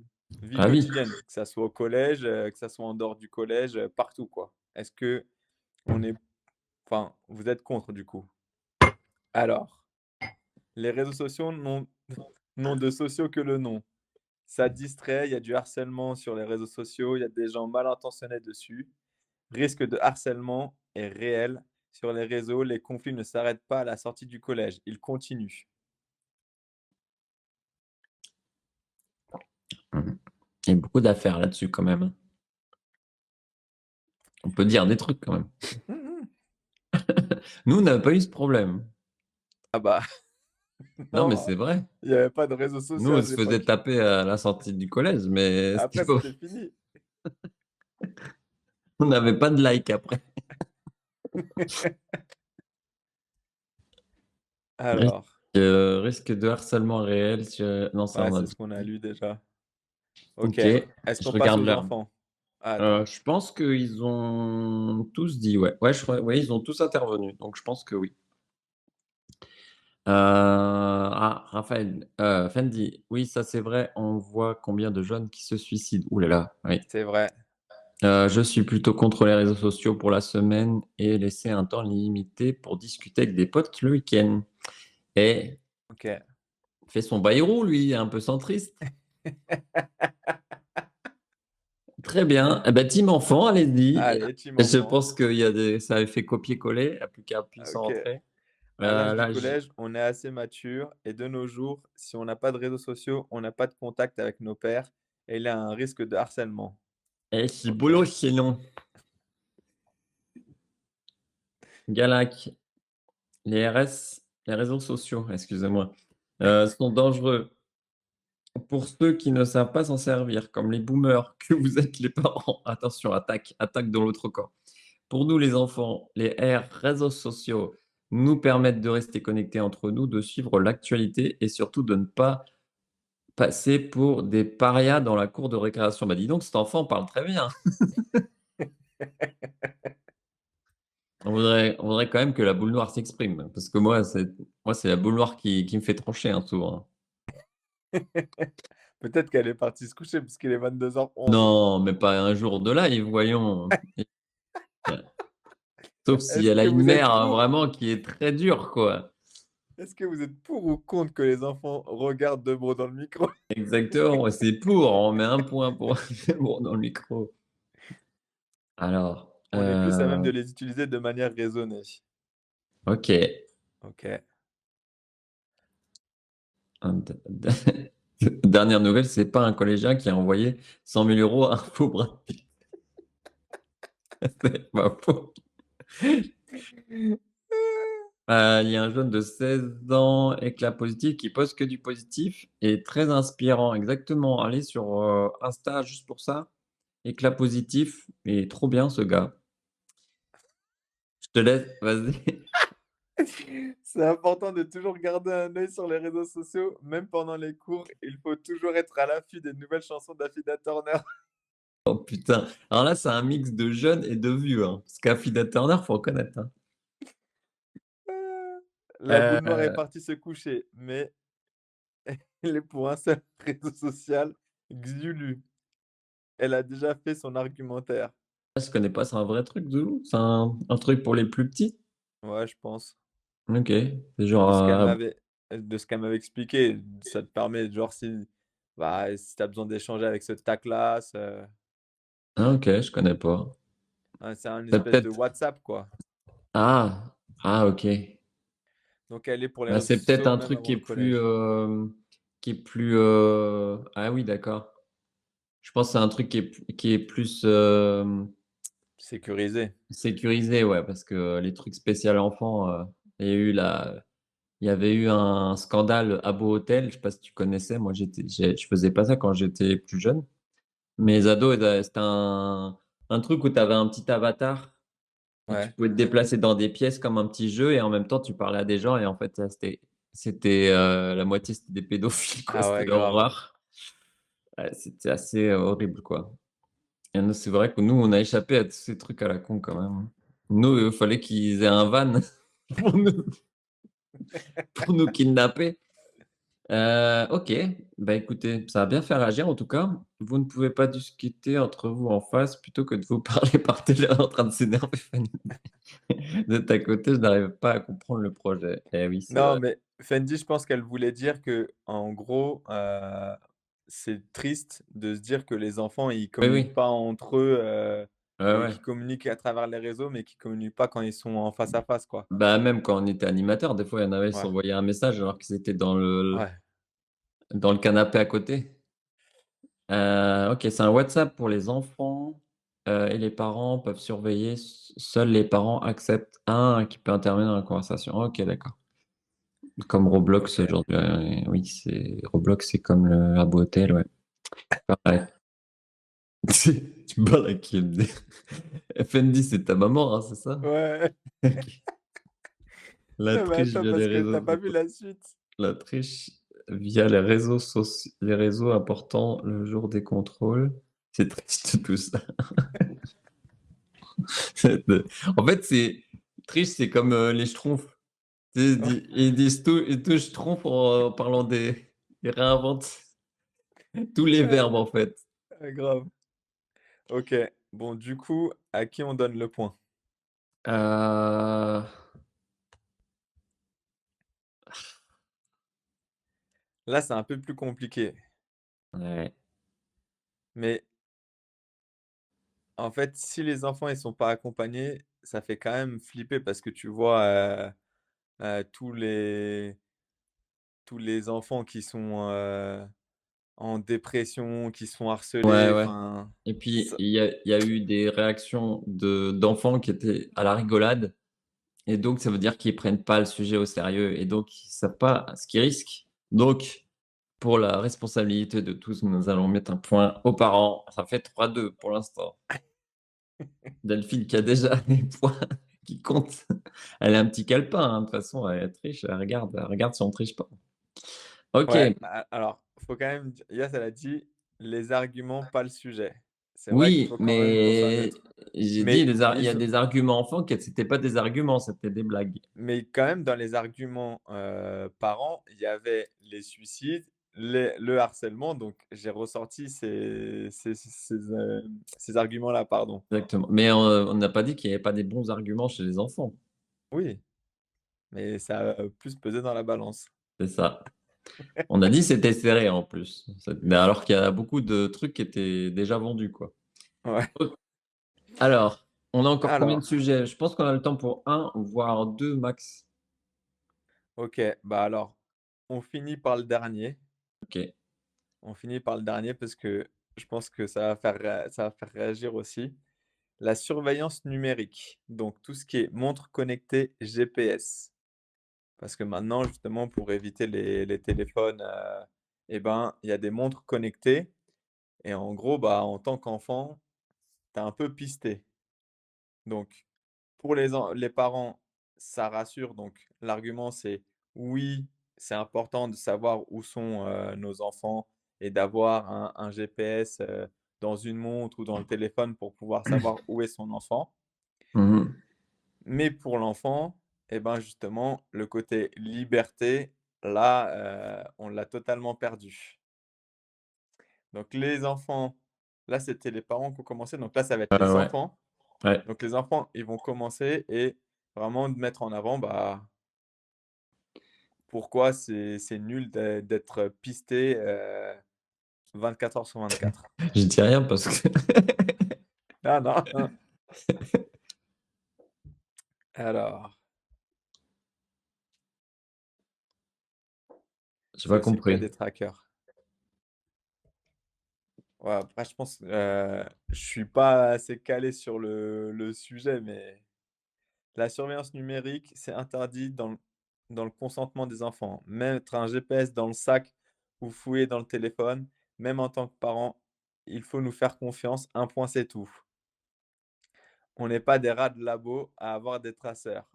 La vie. quotidienne, que ça soit au collège, que ça soit en dehors du collège, partout, quoi. Est-ce que on est, enfin, vous êtes contre du coup? Alors, les réseaux sociaux n'ont de sociaux que le nom. Ça distrait, il y a du harcèlement sur les réseaux sociaux, il y a des gens mal intentionnés dessus. Risque de harcèlement est réel. Sur les réseaux, les conflits ne s'arrêtent pas à la sortie du collège, ils continuent. Mhm. Il y a beaucoup d'affaires là-dessus quand même, hein. On peut dire des trucs quand même. Mmh. Nous, on n'a pas eu ce problème. Ah bah Non, mais non, c'est vrai. il n'y avait pas de réseaux Nous, sociaux on à se faisait l'époque. taper à la sortie du collège, mais Après, c'était fini. on n'avait pas de like après. Risque, Alors, risque de harcèlement réel. Non, ça, ouais, on a c'est dit. ce qu'on a lu déjà. OK. Ok, Est-ce je qu'on passe regarde aux l'heure. enfants? Ah, attends. Je pense qu'ils ont tous dit, ouais. Ouais, ouais, ils ont tous intervenu, donc je pense que oui. Raphaël, Fendi, oui, ça c'est vrai, on voit combien de jeunes qui se suicident. Ouh là là, oui. C'est vrai. Je suis plutôt contre les réseaux sociaux pour la semaine et laisser un temps limité pour discuter avec des potes le week-end. Et OK. fait son bayrou, lui, un peu centriste. Très bien. Eh ben, team enfant, allez-y. Allez, team Je enfant. pense ça avait fait copier-coller, il n'y a plus qu'à appuyer sans OK. rentrer. À l'âge du Là, collège, on est assez mature et de nos jours, si on n'a pas de réseaux sociaux, on n'a pas de contact avec nos pairs et il y a un risque de harcèlement. c'est OK. boulot sinon. Galac, les réseaux sociaux, excusez-moi, sont dangereux pour ceux qui ne savent pas s'en servir, comme les boomers, que vous êtes les parents. Attention, attaque dans l'autre camp. Pour nous, les enfants, les réseaux sociaux nous permettent de rester connectés entre nous, de suivre l'actualité et surtout de ne pas passer pour des parias dans la cour de récréation. Bah dis donc, cet enfant parle très bien. On voudrait quand même que la boule noire s'exprime, parce que moi, c'est la boule noire qui me fait trancher hein, souvent. Peut-être qu'elle est partie se coucher parce qu'il est 22h11. Non, mais pas un jour de live, voyons. Sauf si Est-ce elle a que une vous êtes mère hein, pour? vraiment qui est très dure, quoi. Est-ce que vous êtes pour ou contre que les enfants regardent de Debro dans le micro? Exactement, c'est pour. On met un point pour bon, dans le micro. Alors, On est plus à même de les utiliser de manière raisonnée. ok. OK. Dernière nouvelle, c'est pas un collégien qui a envoyé 100 000 euros à un faux Brad Pitt. C'est pas faux. Il y a un jeune de 16 ans, éclat positif, qui poste que du positif et très inspirant. Exactement. Allez sur Insta juste pour ça. Éclat positif. Et trop bien ce gars. Je te laisse, vas-y. C'est important de toujours garder un œil sur les réseaux sociaux, même pendant les cours. Il faut toujours être à l'affût des nouvelles chansons d'Afida Turner. Oh putain. Alors là, c'est un mix de jeunes et de vieux, hein. Parce qu'Affida Turner, faut reconnaître, hein. La boule noire est Euh, partie se coucher, mais elle est pour un seul réseau social, Xulu. Elle a déjà fait son argumentaire. je connais pas, c'est un vrai truc, Zulu? C'est un truc pour les plus petits? Ouais, je pense. Ok. C'est genre. De ce qu'elle m'avait de ce qu'elle m'avait expliqué, ça te permet, genre, si tu as besoin d'échanger avec ce ta classe, Ok, je connais pas. hein, c'est un C'est espèce de peut-être. WhatsApp, quoi. Ah, ok. Donc elle est pour les Bah, réseaux c'est peut-être sociaux, un même truc avant le collège. qui est plus. Ah oui, d'accord. Je pense que c'est un truc qui est plus. Sécurisé. sécurisé, ouais, parce que les trucs spécial enfants, il y avait eu un scandale à Beau Hôtel, je sais pas si tu connaissais, moi je faisais pas ça quand j'étais plus jeune. Mes ados, c'était un truc où tu avais un petit avatar et tu Ouais. pouvais te déplacer dans des pièces comme un petit jeu et en même temps tu parlais à des gens et en fait ça c'était la moitié c'était des pédophiles quoi, Ah c'était ouais, grave. l'horreur. Ouais, c'était assez horrible quoi. Et nous, c'est vrai que nous on a échappé à tous ces trucs à la con quand même. Nous, il fallait qu'ils aient un van pour nous, pour nous kidnapper. OK, bah, écoutez, ça a bien fait réagir en tout cas. Vous ne pouvez pas discuter entre vous en face plutôt que de vous parler par télé en train de s'énerver Fanny. De ta côté, je n'arrive pas à comprendre le projet. Eh oui, c'est Non, vrai. mais Fendi, je pense qu'elle voulait dire que, en gros, c'est triste de se dire que les enfants, ils Oui, communiquent oui. pas entre eux, Ouais, et ouais. qu'ils communiquent à travers les réseaux, mais qu'ils communiquent pas quand ils sont en face à face, quoi. Bah, même quand on était animateur, des fois, il y en avait, ils Ouais, s'envoyaient un message alors qu'ils étaient dans ouais. le canapé à côté. OK, c'est un WhatsApp pour les enfants, et les parents peuvent surveiller. Seuls les parents acceptent. Ah, qui peut intervenir dans la conversation. OK, d'accord. Comme Roblox OK. aujourd'hui, oui, c'est Roblox, c'est comme le Habbo Hotel, ouais. Pareil. Tu me parles à qui, MD? FND, c'est ta maman, hein, c'est ça? Ouais. OK. La Non, mais triche attends, via les parce que tu réseaux pas vu la suite. la triche via les réseaux importants le jour des contrôles. C'est triste tout ça. En fait, c'est triche, c'est comme, les schtroumpfs. Tu sais, ils disent schtroumpf en parlant des ils réinventent tous les Ouais, verbes, en fait. ouais, grave. OK. Bon, du coup, à qui on donne le point? Heu, Là, c'est un peu plus compliqué, ouais. mais en fait, si les enfants, ils sont pas accompagnés, ça fait quand même flipper parce que tu vois, tous les enfants qui sont, en dépression, qui sont Ouais, harcelés, ouais. enfin, Et puis ça il y a eu des réactions d'enfants qui étaient à la rigolade et donc ça veut dire qu'ils prennent pas le sujet au sérieux et donc ils savent pas ce qu'ils risquent. Donc pour la responsabilité de tous, nous allons mettre un point aux parents. Ça fait 3-2 pour l'instant. Delphine qui a déjà les points qui comptent. Elle a un petit calepin, hein, de toute façon, elle triche, elle regarde si on triche pas. ouais, OK. alors, faut quand même d Yas, elle a dit: «Les arguments, pas le sujet». C'est vrai qu'il Oui, faut quand même qu'on soit mais neutre. j'ai dit Mais il y a ils ont des arguments enfants que c'était pas des arguments, c'était des blagues. mais quand même dans les arguments, parents, il y avait les suicides, le harcèlement, donc j'ai ressorti ces arguments-là, pardon. Exactement. Mais on n'a pas dit qu'il y avait pas des bons arguments chez les enfants. Oui, mais ça a plus pesé dans la balance. C'est ça. On a dit c'était serré en plus. Mais alors qu'il y a beaucoup de trucs qui étaient déjà vendus, quoi. Ouais. O alors, on a encore combien de Alors, sujets? Je pense qu'on a le temps pour un, voire 2 max. OK, bah, alors, on finit par le dernier. OK. On finit par le dernier parce que je pense que ça va faire réagir aussi. La surveillance numérique, donc tout ce qui est montre connectée, GPS. Parce que maintenant, justement, pour éviter les téléphones, et ben, il y a des montres connectées et en gros, bah, en tant qu'enfant, tu es un peu pisté. Donc pour les parents, ça rassure, donc l'argument c'est: «Oui, c'est important de savoir où sont, nos enfants et d'avoir un GPS, dans une montre ou dans le téléphone pour pouvoir savoir où est son enfant». Mmh mh. Mais pour l'enfant, et ben, justement, le côté liberté, là, on l'a totalement perdu. Donc les enfants, là, c'était les parents qui ont commencé, donc là, ça va être les Ouais. enfants. Ouais. Donc les enfants, ils vont commencer et vraiment de mettre en avant, bah, pourquoi c'est nul d'être pisté, 24 heures sur 24. Je dis rien parce que Ah non, alors, j'ai pas c'est aussi le cas compris. des trackers. Ouais, après je pense, je suis pas assez calé sur le sujet, mais la surveillance numérique, c'est interdit dans le consentement des enfants. Mettre un GPS dans le sac ou fouiller dans le téléphone, même en tant que parent, il faut nous faire confiance, un point c'est tout. On n'est pas des rats de labo à avoir des traceurs.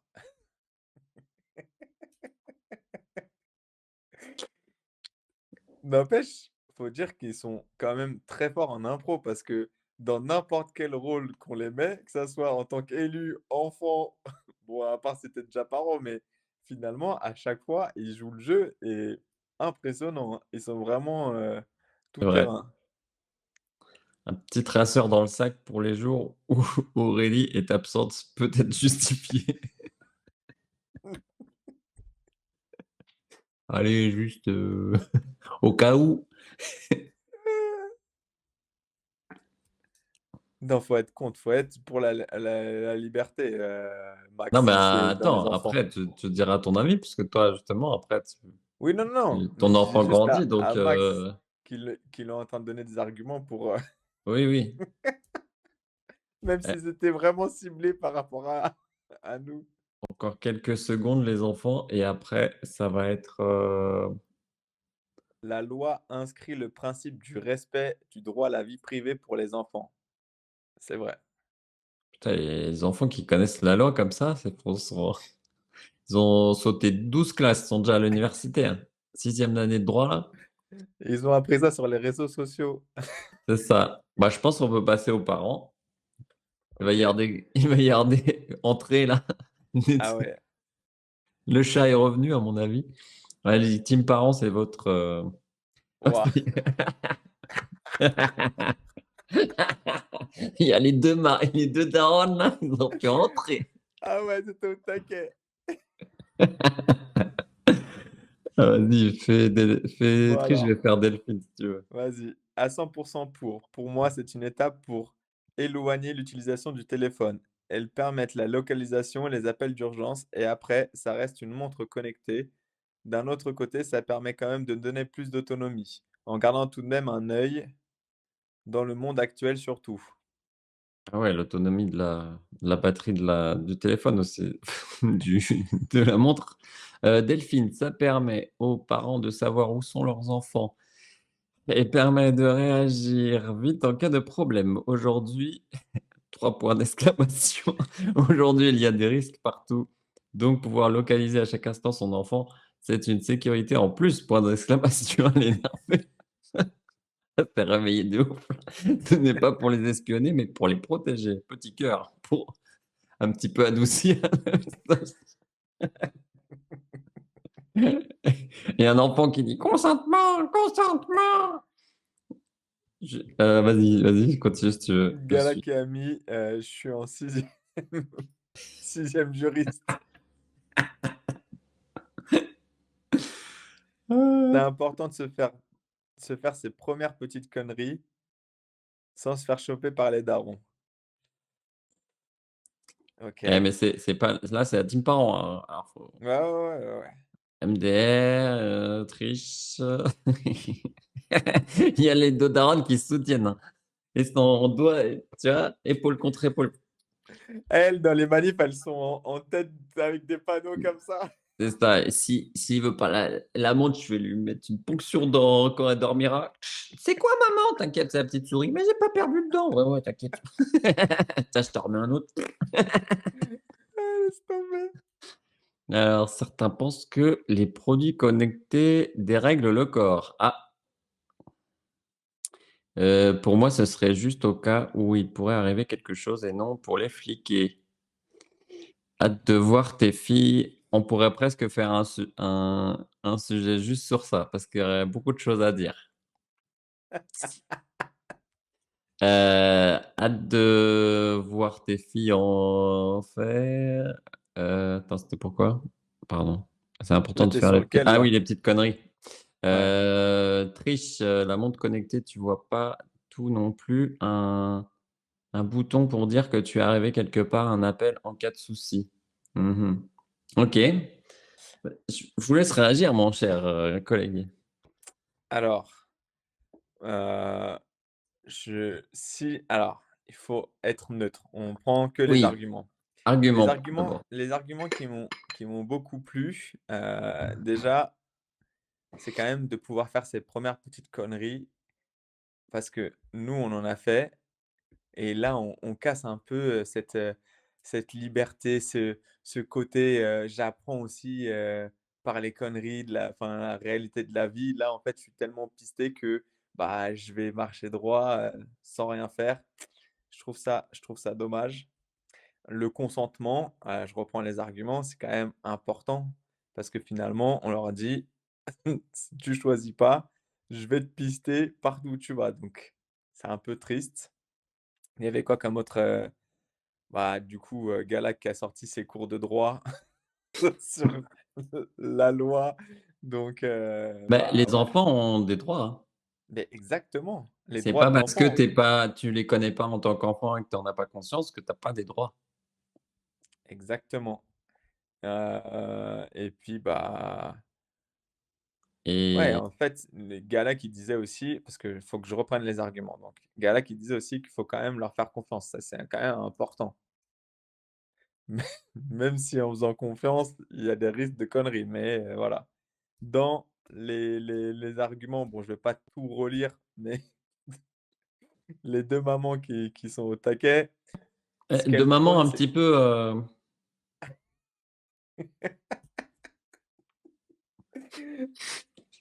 N'empêche, faut dire qu'ils sont quand même très forts en impro parce que dans n'importe quel rôle qu'on les met, que ça soit en tant qu'élu, enfant, bon à part si tu déjà parent, mais finalement à chaque fois, ils jouent le jeu et impressionnant, hein. Ils sont vraiment, tout C'est vrai. terrain. Un petit traceur dans le sac pour les jours où Aurélie est absente peut être justifié. Allez, juste, au cas où. Non, faut être contre, faut être pour la liberté, Non, Max, mais si c'est dans les attends, enfants. après tu diras ton avis puisque toi, justement, après Oui, non, non, non, mais ton je disais enfant juste grandit à donc Max qu'il est en train de donner des arguments pour, oui, oui. même Eh, s'ils étaient vraiment ciblés par rapport à à nous. encore quelques secondes les enfants et après ça va être, La loi inscrit le principe du respect du droit à la vie privée pour les enfants. C'est vrai. putain les enfants qui connaissent la loi comme ça, c'est pour sont ils ont sauté 12 classes, ils sont déjà à l'université, hein. 6e année de droit là, Ils ont appris ça sur les réseaux sociaux. c'est ça. Bah, je pense qu'on peut passer aux parents. OK. Il va y avoir des entrées là. Ah ouais. Le chat est revenu à mon avis. Allez, team parents, c'est votre, Waouh! il y a les 2 darons là, ils ont pu rentrer. Ah ouais, c'était au taquet. Ah vas-y, fais Bon Triche, je alors, vais faire Delphine si tu veux. vas-y, à 100 pour. Pour moi, c'est une étape pour éloigner l'utilisation du téléphone. Elles permettent la localisation et les appels d'urgence et après, ça reste une montre connectée. D'un autre côté, ça permet quand même de donner plus d'autonomie, en gardant tout de même un œil dans le monde actuel surtout. Ah ouais, l'autonomie de la batterie du téléphone aussi, du de la montre. Delphine, ça permet aux parents de savoir où sont leurs enfants et permet de réagir vite en cas de problème. Aujourd'hui, 3 points d'exclamation. Aujourd'hui, il y a des risques partout, donc pouvoir localiser à chaque instant son enfant, c'est une sécurité en plus, point d'exclamation. Elle est énervée. Tu réveillé de ouf. Ce n'est pas pour les espionner, mais pour les protéger. Petit cœur, pour un petit peu adoucir. Et un enfant qui dit: «Consentement, consentement!» vas-y, continue si tu veux, je Gala suis. qui a mis, je suis en sixième sixième juriste. C'est Ah. important de se faire ses premières petites conneries sans se faire choper par les darons. Eh OK. mais c'est pas là, c'est la team parent, hein, alors faut Ouais, ouais, ouais, ouais, ouais. MDR, triche, il y a les 2 darons qui se soutiennent, hein. Ils sont en doigt, tu vois, épaule contre épaule. Elles, dans les manifs, elles sont en tête avec des panneaux comme ça. C'est ça, et s'il veut pas la montre, je vais lui mettre une ponction dans quand elle dormira. «C'est quoi maman?» «T'inquiète, c'est la petite souris». «Mais j'ai pas perdu le dent». «Ouais, ouais, t'inquiète». Tiens, je t'en remets un autre. Ah, laisse tomber. Alors certains pensent que les produits connectés dérèglent le corps. Ah, pour moi, ce serait juste au cas où il pourrait arriver quelque chose et non pour les fliquer. Hâte de voir tes filles. On pourrait presque faire un sujet juste sur ça, parce qu'il y aurait beaucoup de choses à dire. Hâte de voir tes filles en faire. Attends, c'était pourquoi? Pardon. C'est important Là, de tu es faire sur les petits lequel, ah oui, là? les petites conneries. Ouais. Triche, la montre connectée, tu vois pas tout non plus. Un bouton pour dire que tu es arrivé quelque part, un appel en cas de souci. Mmh. OK. Je vous laisse réagir, mon cher, collègue. Alors, heu, alors, il faut être neutre. On prend que les Oui, arguments. Les argument arguments d'abord. les arguments qui m'ont beaucoup plu, déjà, c'est quand même de pouvoir faire ses premières petites conneries parce que nous, on en a fait et là, on casse un peu, cette liberté, ce côté, j'apprends aussi, par les conneries de la réalité de la vie. Là, en fait, je suis tellement pisté que, bah, je vais marcher droit, sans rien faire. Je trouve ça dommage. Le consentement, je reprends les arguments, c'est quand même important parce que finalement, on leur a dit: «Si tu choisis pas, je vais te pister partout où tu vas», donc c'est un peu triste. Il y avait quoi comme autre, bah, du coup, Gala qui a sorti ses cours de droit sur la loi, donc Bah, bah, les ouais, enfants ont des droits, hein. mais exactement, les C'est droits pas de parce que l'enfant. tu les connais pas en tant qu'enfant et que tu en as pas conscience que tu as pas des droits. Exactement, et puis, bah, ouais, Et en fait, les Gala qui disait aussi parce qu'il faut que je reprenne les arguments, donc Gala qui disait aussi qu'il faut quand même leur faire confiance, ça, c'est quand même important. Mê Même si en faisant confiance, il y a des risques de conneries, mais voilà. Dans les arguments, bon, je vais pas tout relire, mais les 2 mamans qui sont au taquet, ce de qu'elles maman prônent, un c'est petit peu,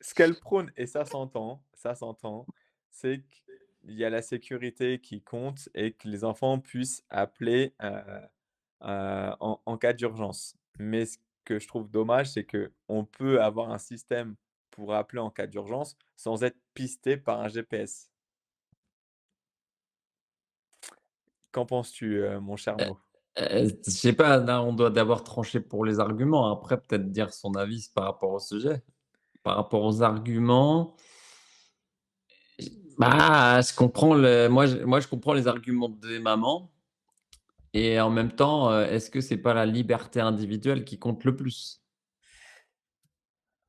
ce qu'elles prônent et ça s'entend, c'est qu'il y a la sécurité qui compte et que les enfants puissent appeler, en cas d'urgence. Mais ce que je trouve dommage, c'est qu'on peut avoir un système pour appeler en cas d'urgence sans être pisté par un GPS. Qu'en penses-tu, mon cher Mo? je sais pas, là, on doit d'abord trancher pour les arguments, après peut-être dire son avis par rapport au sujet. Par rapport aux arguments, bah, je comprends moi je comprends les arguments des mamans et en même temps, est-ce que c'est pas la liberté individuelle qui compte le plus?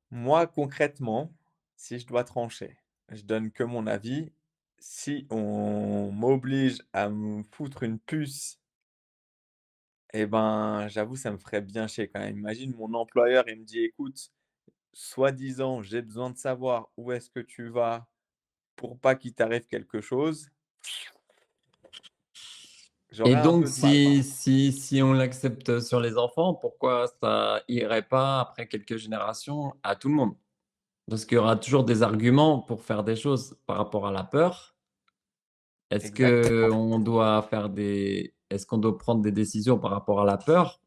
Moi, concrètement, si je dois trancher, je donne que mon avis. Si on m'oblige à me foutre une puce, et ben, j'avoue, ça me ferait bien chier quand même. Imagine mon employeur, il me dit: «Écoute, soi-disant, j'ai besoin de savoir où est-ce que tu vas pour pas qu'il t'arrive quelque chose». Et J'aurais un donc peu de mal, par contre. si on l'accepte sur les enfants, pourquoi ça irait pas après quelques générations à tout le monde? Parce qu'il y aura toujours des arguments pour faire des choses par rapport à la peur. Exactement. Est-ce qu'on doit prendre des décisions par rapport à la peur?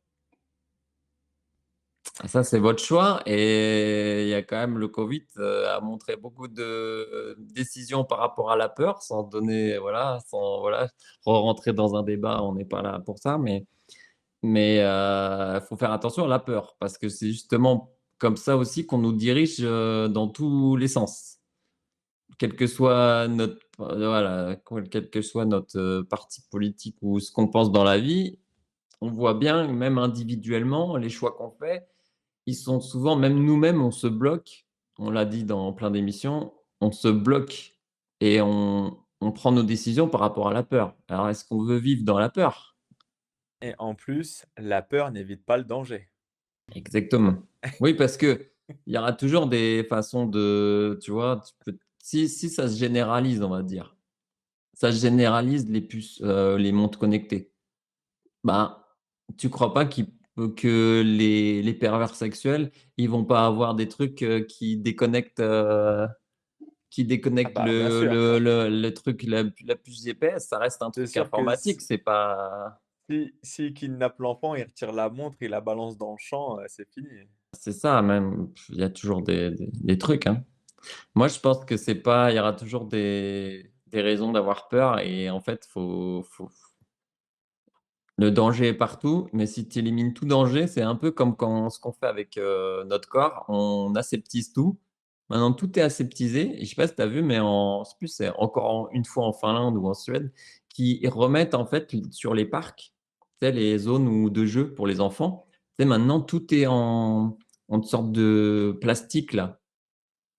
Ça, c'est votre choix et il y a quand même le covid, a montré beaucoup de décisions par rapport à la peur sans donner voilà, sans voilà, rentrer dans un débat, on n'est pas là pour ça, mais faut faire attention à la peur parce que c'est justement comme ça aussi qu'on nous dirige, dans tous les sens. Quel que soit notre voilà, quel que soit notre, parti politique ou ce qu'on pense dans la vie, on voit bien, même individuellement, les choix qu'on fait, ils sont souvent même nous-mêmes, on se bloque. On l'a dit dans plein d'émissions, on se bloque et on prend nos décisions par rapport à la peur. Alors est-ce qu'on veut vivre dans la peur? Et en plus, la peur n'évite pas le danger. Exactement. Oui, parce qu'il y aura toujours des façons de tu vois, si ça se généralise, on va dire, ça se généralise les puces, les montres connectées. Ben, tu crois pas que les pervers sexuels, ils vont pas avoir des trucs, qui Ah déconnectent bah, bien sûr. le truc, la puce GPS, ça reste un C'est truc sûr que informatique, c'est pas s'il kidnappe l'enfant, il retire la montre, il la balance dans le champ, c'est fini. c'est ça même, il y a toujours des trucs, hein. Moi, je pense que c'est pas il y aura toujours des raisons d'avoir peur et en fait, le danger est partout, mais si tu élimines tout danger, c'est un peu comme quand ce qu'on fait avec, notre corps, on aseptise tout. Maintenant tout est aseptisé et je sais pas si tu as vu, mais en je sais plus, c'est encore une fois en Finlande ou en Suède, qui remettent en fait sur les parcs, tu sais, les zones où de jeux pour les enfants, tu sais, maintenant tout est en sorte de plastique là.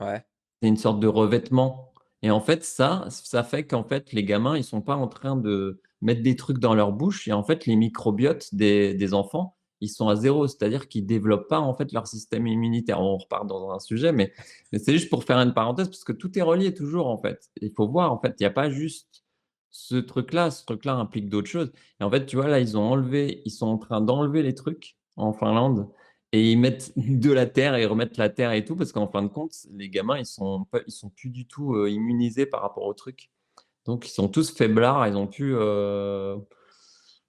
Ouais. C'est une sorte de revêtement et en fait, ça fait qu'en fait, les gamins, ils sont pas en train de mettre des trucs dans leur bouche et en fait, les microbiotes des enfants, ils sont à zéro. C'est-à-dire qu'ils développent pas, en fait, leur système immunitaire. On repart dans un sujet, mais c'est juste pour faire une parenthèse parce que tout est relié toujours, en fait. Il faut voir, en fait, il y a pas juste ce truc-là implique d'autres choses et en fait, tu vois, là, ils sont en train d'enlever les trucs en Finlande et ils mettent de la terre et ils remettent la terre et tout parce qu'en fin de compte, les gamins, ils sont plus du tout, immunisés par rapport au truc. Donc ils sont tous faiblards, ils ont plus, Leur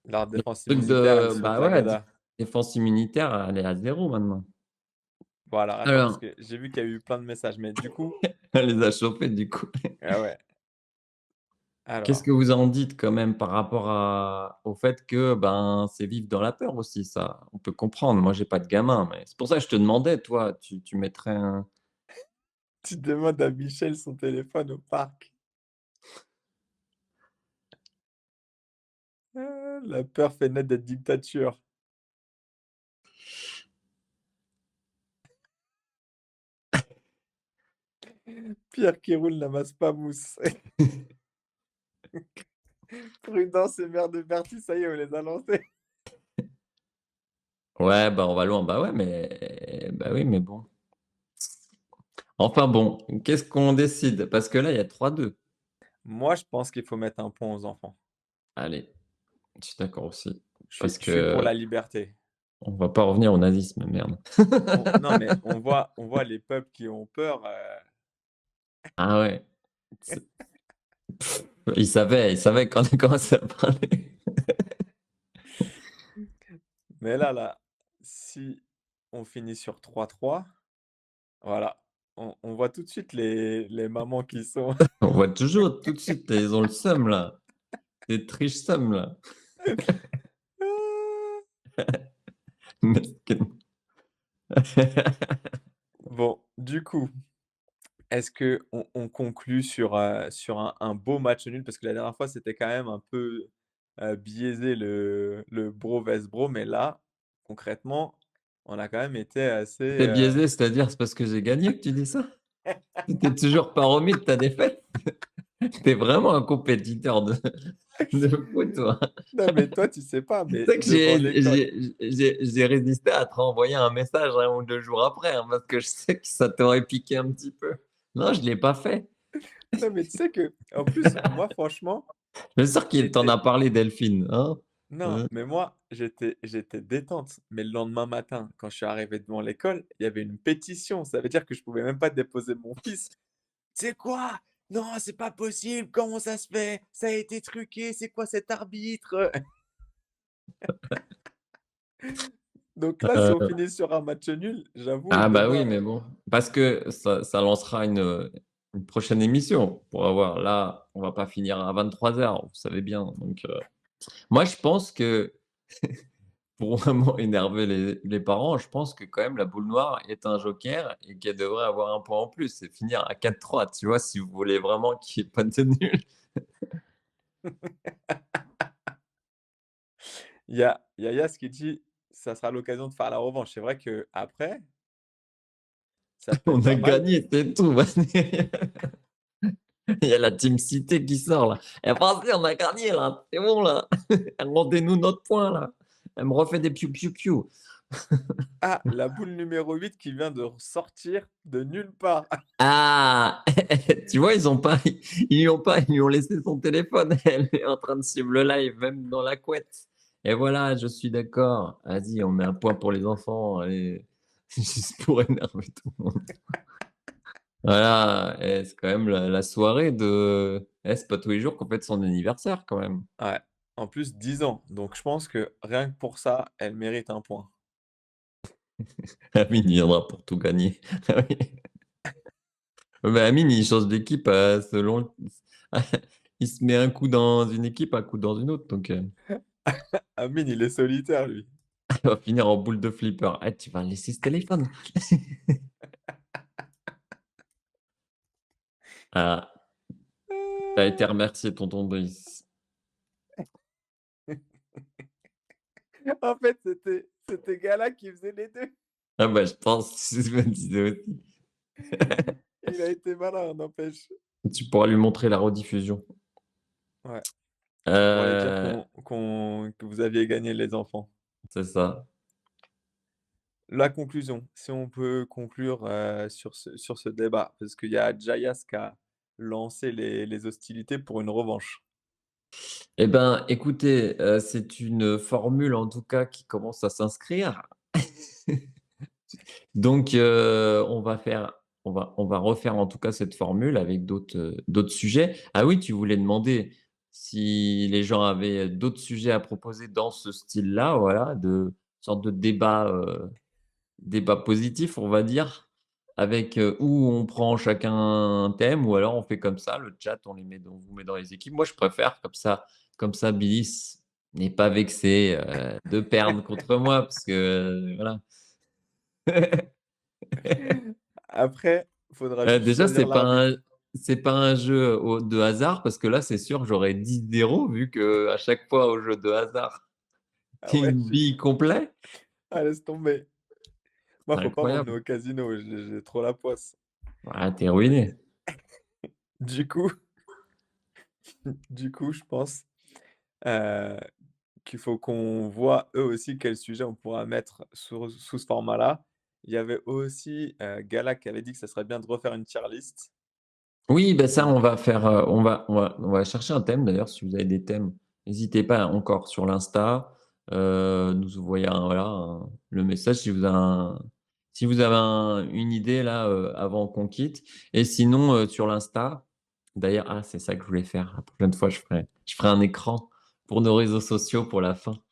le défense truc immunitaire, elle de saute bah, la ouais, gada. défense immunitaire, elle est à zéro maintenant. Bon alors attends, parce Alors, que j'ai vu qu'il y a eu plein de messages, mais du coup elle les a chauffés du coup. ah ouais, Qu'est-ce alors que vous en dites quand même par rapport au fait que, ben, c'est vivre dans la peur aussi ça? On peut comprendre. Moi, j'ai pas de gamin, mais c'est pour ça que je te demandais, toi, tu mettrais un tu demandes à Michel son téléphone au parc. La peur fait naître des dictatures. Pierre qui roule n'amasse pas mousse. Prudence et mère de Bertie, ça y est, on les a lancés. ouais, bah, on va loin. Bah, ouais, mais bah, oui, mais bon. Enfin bon, qu'est-ce qu'on décide? Parce que là, il y a 3-2. Moi, je pense qu'il faut mettre un point aux enfants. Allez, je suis d'accord aussi. Je suis Parce je suis pour que la liberté. on va pas revenir au nazisme, merde. On non, mais on voit les peuples qui ont peur, Ah ouais, c'est il savait quand on a commencé à parler. mais là, si on finit sur 3-3, voilà, on voit tout de suite les mamans qui sont On voit toujours tout de suite, ils ont le seum là, des triches-seum là. Mesquine. bon, du coup, est-ce qu'on conclut sur un beau match nul? Parce que la dernière fois, c'était quand même un peu, biaisé le bro vs bro, mais là, concrètement, on a quand même été assez, Tu biaisé, c'est-à-dire c'est parce que j'ai gagné que tu dis ça? Tu t'es toujours pas remis de ta défaite? Tu es vraiment un compétiteur de foot toi. non, mais toi, tu sais pas, Tu mais sais que devant l'école j'ai résisté à te renvoyer un message 1 ou 2 jours après, hein, parce que je sais que ça t'aurait piqué un petit peu. Non, je l'ai pas fait. non, mais tu sais que en plus, moi, franchement, Je suis sûr qu'il t'en j'étais a parlé Delphine, hein? non, Hein? mais moi, j'étais détente, mais le lendemain matin, quand je suis arrivé devant l'école, il y avait une pétition. Ça veut dire que je pouvais même pas déposer mon fils. «C'est quoi? Non, c'est pas possible, comment ça se fait? Ça a été truqué, c'est quoi cet arbitre?» Donc là, si on Heu, finit sur un match nul, j'avoue ah bah oui, demain, mais bon, parce que ça lancera une prochaine émission pour avoir là, on va pas finir à 23 heures, vous savez bien, donc moi je pense que pour vraiment énerver les parents, je pense que quand même la boule noire est un joker et qu'elle devrait avoir un point en plus et finir à 4-3, tu vois? Si vous voulez vraiment qu'il y ait pas de nul. il y a Yas qui dit: «Ça sera l'occasion de faire la revanche». C'est vrai qu'après, ça peut être On a pas mal. gagné, c'est tout, vas-y. Il y a la team Cité qui sort là. «Eh vas-y, on a gagné là, c'est bon là, rendez-nous notre point là». Elle me refait des piou piou piou. Ah, la boule numéro 8 qui vient de sortir de nulle part. Ah! Tu vois, ils lui ont laissé son téléphone. Elle est en train de suivre le live, même dans la couette. Et voilà, je suis d'accord. Vas-y, on met un point pour les enfants, allez, juste pour énerver tout le monde. Voilà, et c'est quand même la soirée c'est pas tous les jours qu'on fête son anniversaire quand même. Ouais, en plus 10 ans, donc je pense que rien que pour ça, elle mérite un point. Amine, il viendra pour tout gagner. Ah oui. Bah, Amine, il change d'équipe, selon il se met un coup dans une équipe, un coup dans une autre, donc Amine, il est solitaire lui. il va finir en boule de flipper. Eh, tu vas laisser ce téléphone. Ah, tu as été remercié tonton Brice. En fait, c'était Gala qui faisait les 2. Ah bah, je pense, je me disais aussi. Il a été malin, n'empêche. Tu pourras lui montrer la rediffusion. Ouais, pour aller dire Heu, que vous aviez gagné les enfants. c'est ça. La conclusion, si on peut conclure, sur ce débat, parce qu'il y a Jayas qui a lancé les hostilités pour une revanche. Eh ben, écoutez, c'est une formule en tout cas qui commence à s'inscrire. Donc, on va refaire en tout cas cette formule avec d'autres sujets. Ah oui, tu voulais demander si les gens avaient d'autres sujets à proposer dans ce style-là, voilà, de sorte de débat positif, on va dire, avec, où on prend chacun un thème ou alors on fait comme ça, le chat, on vous met dans les équipes. Moi, je préfère comme ça Billy n'est pas vexé, de perdre contre moi parce que, voilà. Après, il faudra juste Déjà, choisir l'arbitre. c'est pas un jeu de hasard parce que là, c'est sûr, j'aurais 10-0 vu que à chaque fois au jeu de hasard, Ah tu ouais, une bille complet. ah laisse tomber. Moi, C'est faut pas m'emmener incroyable. au casino, j'ai trop la poisse. Ah, tu ruiné. Du coup je pense, heu, qu'il faut qu'on voit eux aussi quel sujet on pourra mettre sous ce format-là. Il y avait aussi, Gala qui avait dit que ça serait bien de refaire une tier list. Oui, ben ça, Mmh, on va faire, on va chercher un thème d'ailleurs. Si vous avez des thèmes, n'hésitez pas encore sur l'Insta, nous envoyer le message si vous avez une idée là, avant qu'on quitte et sinon, sur l'Insta, d'ailleurs c'est ça que je voulais faire. La prochaine fois, je ferai un écran pour nos réseaux sociaux pour la fin.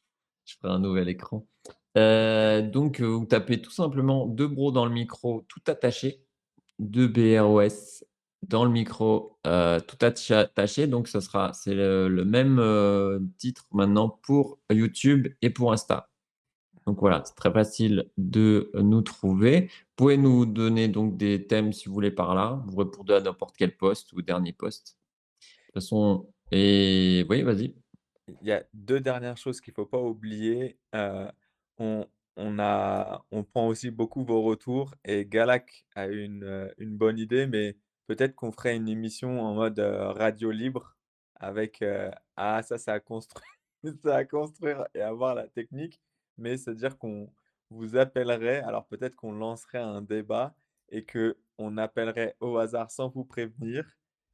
Je ferai un nouvel écran. Donc, vous tapez tout simplement 2 bros dans le micro tout attaché, 2 BROS dans le micro, tout attaché. Donc c'est le même, titre maintenant pour YouTube et pour Insta. Donc voilà, c'est très facile de nous trouver. Vous pouvez nous donner donc des thèmes si vous voulez par là. Vous répondez à n'importe quel post ou dernier post. De toute façon et oui, vas-y. il y a 2 dernières choses qu'il faut pas oublier, on on prend aussi beaucoup vos retours et Galac a une bonne idée, mais peut-être qu'on ferait une émission en mode, radio libre avec, ah ça, c'est à construire c'est à construire et à voir la technique, mais c'est-à-dire qu'on vous appellerait, alors peut-être qu'on lancerait un débat et que on appellerait au hasard sans vous prévenir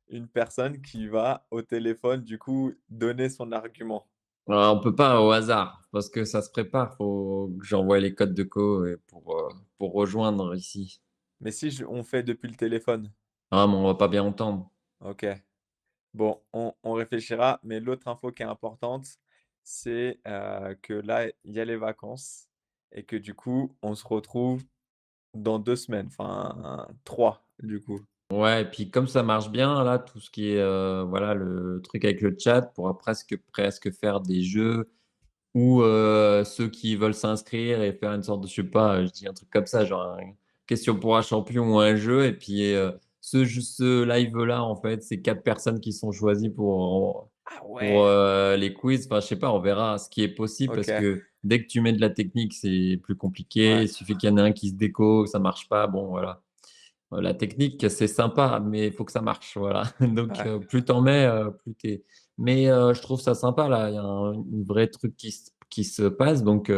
une personne qui va au téléphone, du coup, donner son argument. On peut pas au hasard parce que ça se prépare. Faut que j'envoie les codes de pour rejoindre ici. Mais si on fait depuis le téléphone, Ah, mais on va pas bien entendre. ok. Bon, on réfléchira, mais l'autre info qui est importante, c'est que là, il y a les vacances et que du coup, on se retrouve dans 2 semaines, enfin 3 du coup. Ouais, et puis comme ça marche bien là, tout ce qui est, voilà, le truc avec le chat, on pourra presque faire des jeux ou ceux qui veulent s'inscrire et faire une sorte de, je sais pas, je dis un truc comme ça, genre une question pour un champion ou un jeu et puis, ce live-là, en fait, c'est 4 personnes qui sont choisies Ah pour, ouais! les quiz. Enfin, je sais pas, on verra ce qui est possible parce OK, que dès que tu mets de la technique, c'est plus compliqué. ouais, Il suffit qu'il y en ait un qui se déco, que ça marche pas, bon voilà. La technique, c'est sympa, mais il faut que ça marche, voilà. Donc, ouais. plus tu en mets, plus tu es mais, je trouve ça sympa là, il y a une vraie truc qui se passe donc,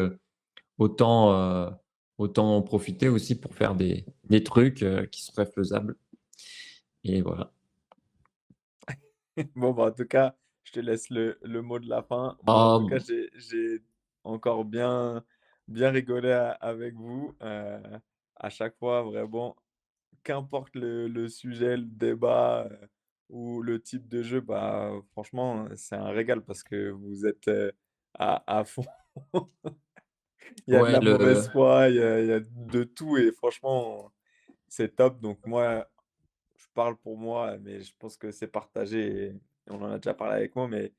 autant en profiter aussi pour faire des trucs, qui seraient faisables et voilà. Bon, bah, en tout cas, je te laisse le mot de la fin. Moi, en tout cas, Ah, j'ai encore bien rigolé avec vous. À chaque fois, vraiment, qu'importe le sujet, le débat, ou le type de jeu, bah, franchement, c'est un régal parce que vous êtes, à fond. Il y a de ouais, la mauvaise foi, il y a de tout et franchement, c'est top. Donc moi, je parle pour moi, mais je pense que c'est partagé et on en a déjà parlé avec moi, mais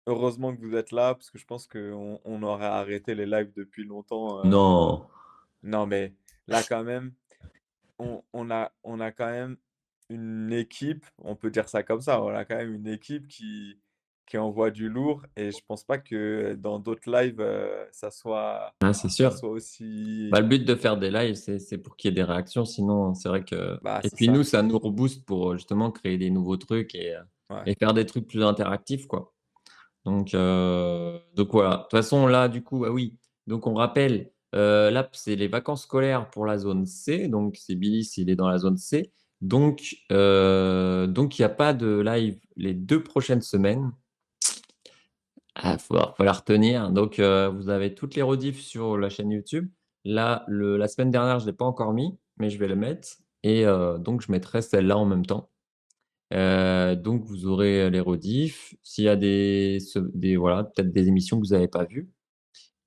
heureusement que vous êtes là parce que je pense qu'on aurait arrêté les lives depuis longtemps, non. non, mais là, quand même, on a quand même une équipe, on peut dire ça comme ça, on a quand même une équipe qui envoie du lourd et je pense pas que dans d'autres lives, Ah, c'est ça sûr. soit Bah, aussi le but de faire des lives, c'est pour qu'il y ait des réactions. Sinon, c'est vrai que. bah, Et c'est puis nous, ça. ça nous rebooste pour justement créer des nouveaux trucs Ouais, et faire des trucs plus interactifs, quoi. Donc voilà. De toute façon, là, du coup, ah oui. Donc on rappelle, là, c'est les vacances scolaires pour la zone C. Donc c'est Billy s'il est dans la zone C. Donc il n'y a pas de live les 2 prochaines semaines. Ah, falloir tenir. Donc vous avez toutes les rediffs sur la chaîne YouTube. Là, la semaine dernière, je ne l'ai pas encore mis, mais je vais le mettre. Et donc je mettrai celle-là en même temps. Donc vous aurez les rediffs. S'il y a voilà, peut-être des émissions que vous n'avez pas vues.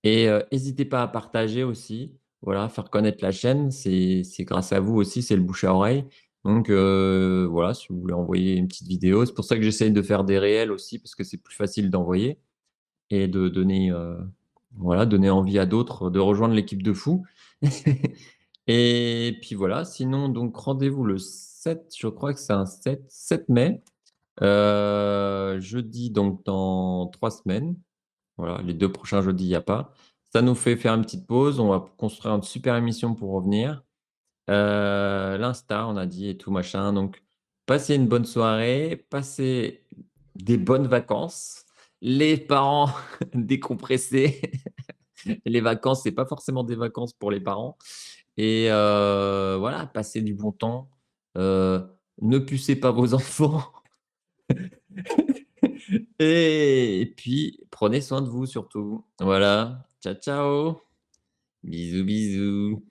Et n'hésitez pas à partager aussi. Voilà, faire connaître la chaîne. C'est grâce à vous aussi, c'est le bouche à oreille. Donc voilà, si vous voulez envoyer une petite vidéo. C'est pour ça que j'essaye de faire des réels aussi, parce que c'est plus facile d'envoyer et de donner, voilà, donner envie à d'autres de rejoindre l'équipe de fou. Et puis voilà, sinon, donc rendez-vous le 7, je crois que c'est un 7 mai, jeudi, donc dans 3 semaines. Voilà, les 2 prochains jeudis, il n'y a pas. Ça nous fait faire une petite pause. On va construire une super émission pour revenir. L'Insta, on a dit, et tout machin. Donc, passez une bonne soirée, passez des bonnes vacances. Les parents décompressés. Les vacances, c'est pas forcément des vacances pour les parents. Et voilà, passez du bon temps. Euh, ne pucez pas vos enfants. Et puis, prenez soin de vous surtout. Voilà. Ciao, ciao. Bisous, bisous.